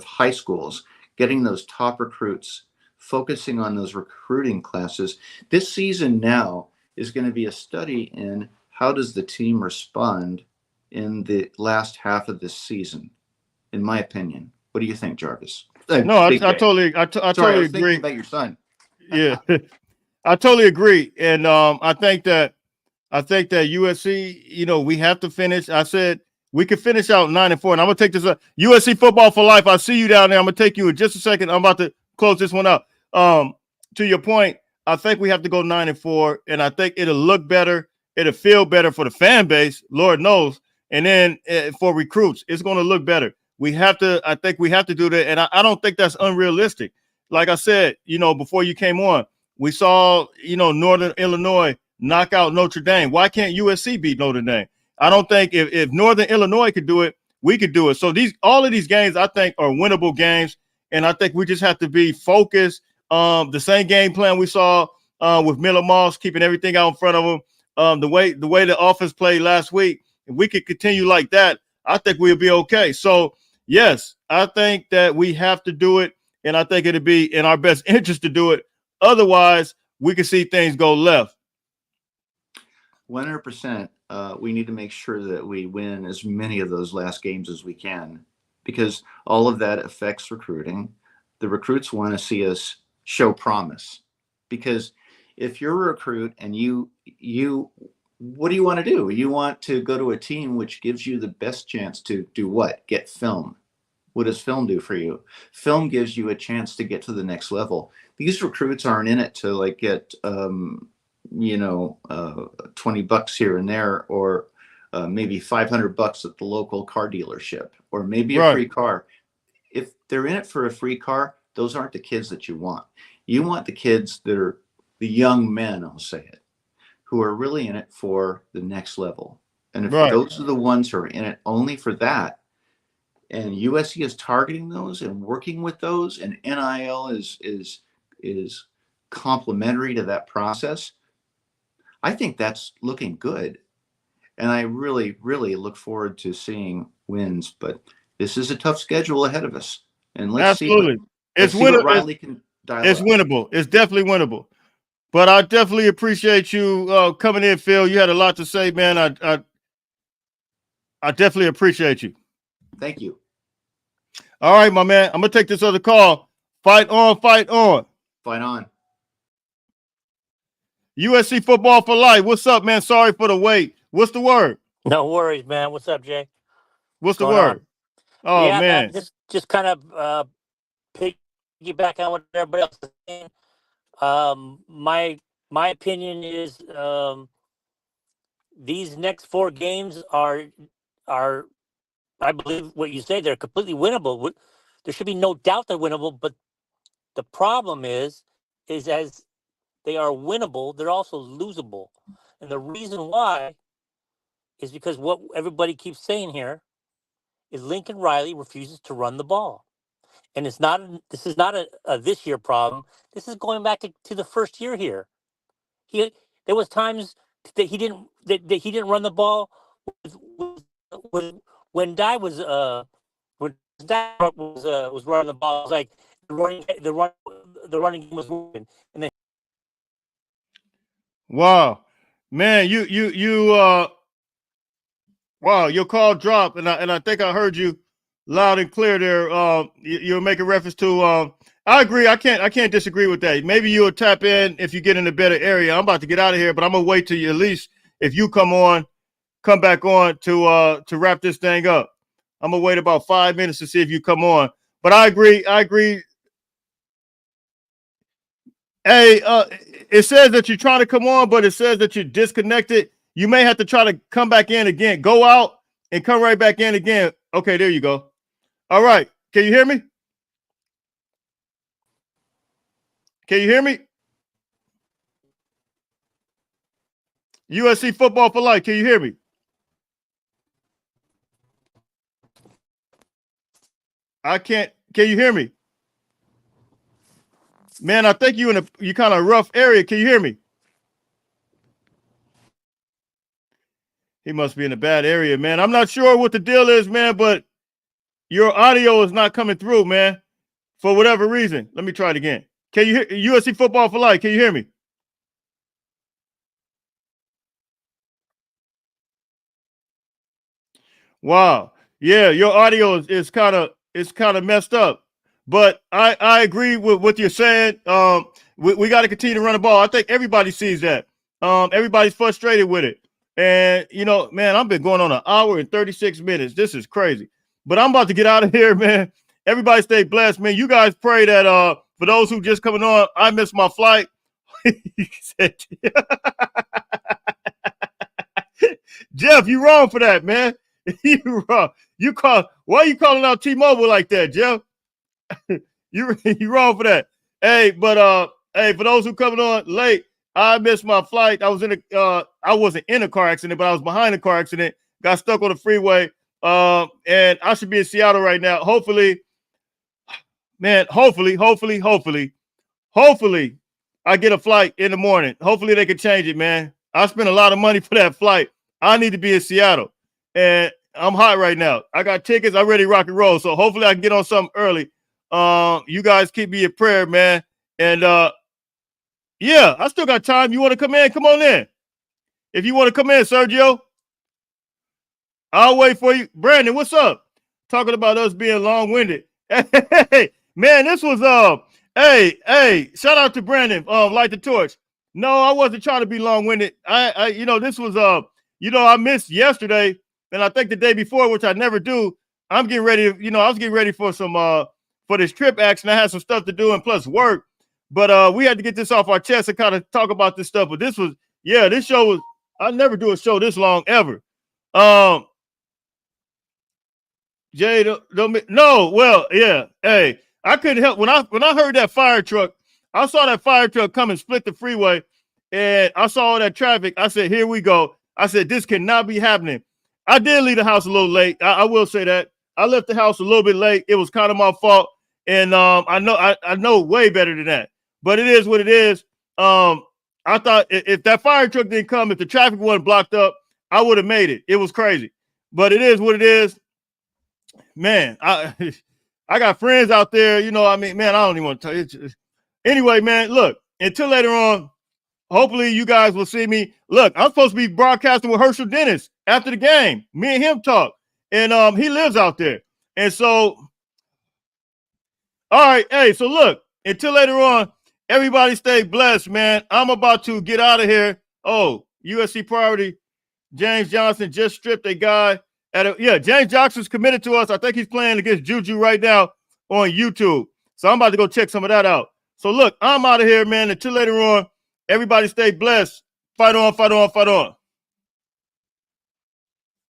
high schools, getting those top recruits, focusing on those recruiting classes. This season now is going to be a study in how does the team respond in the last half of this season, in my opinion. What do you think, Jarvis? No, I totally agree. Thinking about your son. Yeah, I totally agree. And I think that USC, we have to finish. I said we could finish out 9-4, and I'm gonna take this up. USC football for life. I see you down there. I'm gonna take you in just a second. I'm about to close this one out. To your point, I think we have to go 9-4, and I think it'll look better. It'll feel better for the fan base, Lord knows. And then for recruits, it's going to look better. I think we have to do that. And I don't think that's unrealistic. Like I said, before you came on, we saw, Northern Illinois knock out Notre Dame. Why can't USC beat Notre Dame? I don't think if Northern Illinois could do it, we could do it. So all of these games, I think, are winnable games. And I think we just have to be focused. The same game plan we saw with Miller Moss, keeping everything out in front of them. The way the offense played last week, if we could continue like that, I think we'll be okay. So, yes, I think that we have to do it, and I think it'll be in our best interest to do it. Otherwise, we could see things go left. 100%. We need to make sure that we win as many of those last games as we can, because all of that affects recruiting. The recruits want to see us show promise, because if you're a recruit and you what do you want to do? You want to go to a team which gives you the best chance to do what? Get film. What does film do for you? Film gives you a chance to get to the next level. These recruits aren't in it to get $20 here and there, or maybe $500 at the local car dealership, or maybe a free car. If they're in it for a free car, those aren't the kids that you want. You want the kids that are the young men, I'll say it, who are really in it for the next level. And if those are the ones who are in it only for that, and USC is targeting those and working with those, and NIL is complementary to that process, I think that's looking good. And I really, really look forward to seeing wins. But this is a tough schedule ahead of us. And let's see what Riley can dial It's up. winnable. It's definitely winnable. But I definitely appreciate you coming in, Phil. You had a lot to say, man. I definitely appreciate you. Thank you. All right, my man. I'm going to take this other call. Fight on, fight on. Fight on. USC football for life. What's up, man? Sorry for the wait. What's the word? No worries, man. What's up, Jay? What's the word? Oh, yeah, man. Just kind of piggyback on what everybody else is saying. My opinion is these next 4 games are I believe what you say, they're completely winnable. There should be no doubt they're winnable, but the problem is as they are winnable, they're also losable. And the reason why is because what everybody keeps saying here is Lincoln Riley refuses to run the ball. And this is not a this year problem. This is going back to the first year here. There was times that he didn't run the ball when Dye was running the ball. It was like the running game was moving, and then Wow, man, wow, your call dropped, and I think I heard you loud and clear there. You're making reference to. I agree. I can't disagree with that. Maybe you'll tap in if you get in a better area. I'm about to get out of here, but I'm gonna wait till you at least if you come back on to wrap this thing up. I'm gonna wait about 5 minutes to see if you come on. But I agree. Hey, it says that you're trying to come on, but it says that you're disconnected. You may have to try to come back in again. Go out and come right back in again. Okay, there you go. All right. Can you hear me? Can you hear me? USC football for life. Can you hear me? I can't. Can you hear me? Man, I think you kind of rough area. Can you hear me? He must be in a bad area, man. I'm not sure what the deal is, man, but your audio is not coming through, man, for whatever reason. Let me try it again. Can you hear USC football for life? Can you hear me? Wow. Yeah, your audio is kind of messed up. But I agree with what you're saying. We got to continue to run the ball. I think everybody sees that. Everybody's frustrated with it. And, man, I've been going on 1 hour and 36 minutes. This is crazy. But I'm about to get out of here, man. Everybody stay blessed, man. You guys pray that for those who just coming on, I missed my flight. Jeff, you wrong for that, man. You wrong. Why are you calling out T-Mobile like that, Jeff? you wrong for that. Hey, but for those who coming on late, I missed my flight. I wasn't in a car accident, but I was behind a car accident. Got stuck on the freeway. And I should be in Seattle right now. Hopefully, man, hopefully, I get a flight in the morning. Hopefully they can change it, man. I spent a lot of money for that flight. I need to be in Seattle. And I'm hot right now. I got tickets. I'm ready to rock and roll. So hopefully I can get on something early. You guys keep me in prayer, man. And yeah, I still got time. You want to come in? Come on in. If you want to come in, Sergio, I'll wait for you. Brandon, what's up? Talking about us being long-winded. Hey, man, this was hey, shout out to Brandon, Light the Torch. No, I wasn't trying to be long-winded. This was I missed yesterday, and I think the day before, which I never do. I'm getting ready, I was getting ready for some for this trip action. I had some stuff to do and plus work. But we had to get this off our chest and kind of talk about this stuff. But this show was, I never do a show this long ever. Jay, yeah. Hey, I couldn't help when I heard that fire truck. I saw that fire truck come and split the freeway, and I saw all that traffic. I said, "Here we go." I said, "This cannot be happening." I did leave the house a little late. I will say that I left the house a little bit late. It was kind of my fault, and I know way better than that. But it is what it is. I thought if that fire truck didn't come, if the traffic wasn't blocked up, I would have made it. It was crazy, but it is what it is. Man, I got friends out there, man, I don't even want to tell you. Anyway, man, look, until later on, hopefully you guys will see me. Look, I'm supposed to be broadcasting with Herschel Dennis after the game. Me and him talk, and he lives out there. And so, all right, hey, so look, until later on, everybody stay blessed, man. I'm about to get out of here. Oh, USC priority, James Johnson just stripped a guy. James Johnson's committed to us. I think he's playing against Juju right now on YouTube. So I'm about to go check some of that out. So look, I'm out of here, man. Until later on, everybody stay blessed. Fight on, fight on, fight on.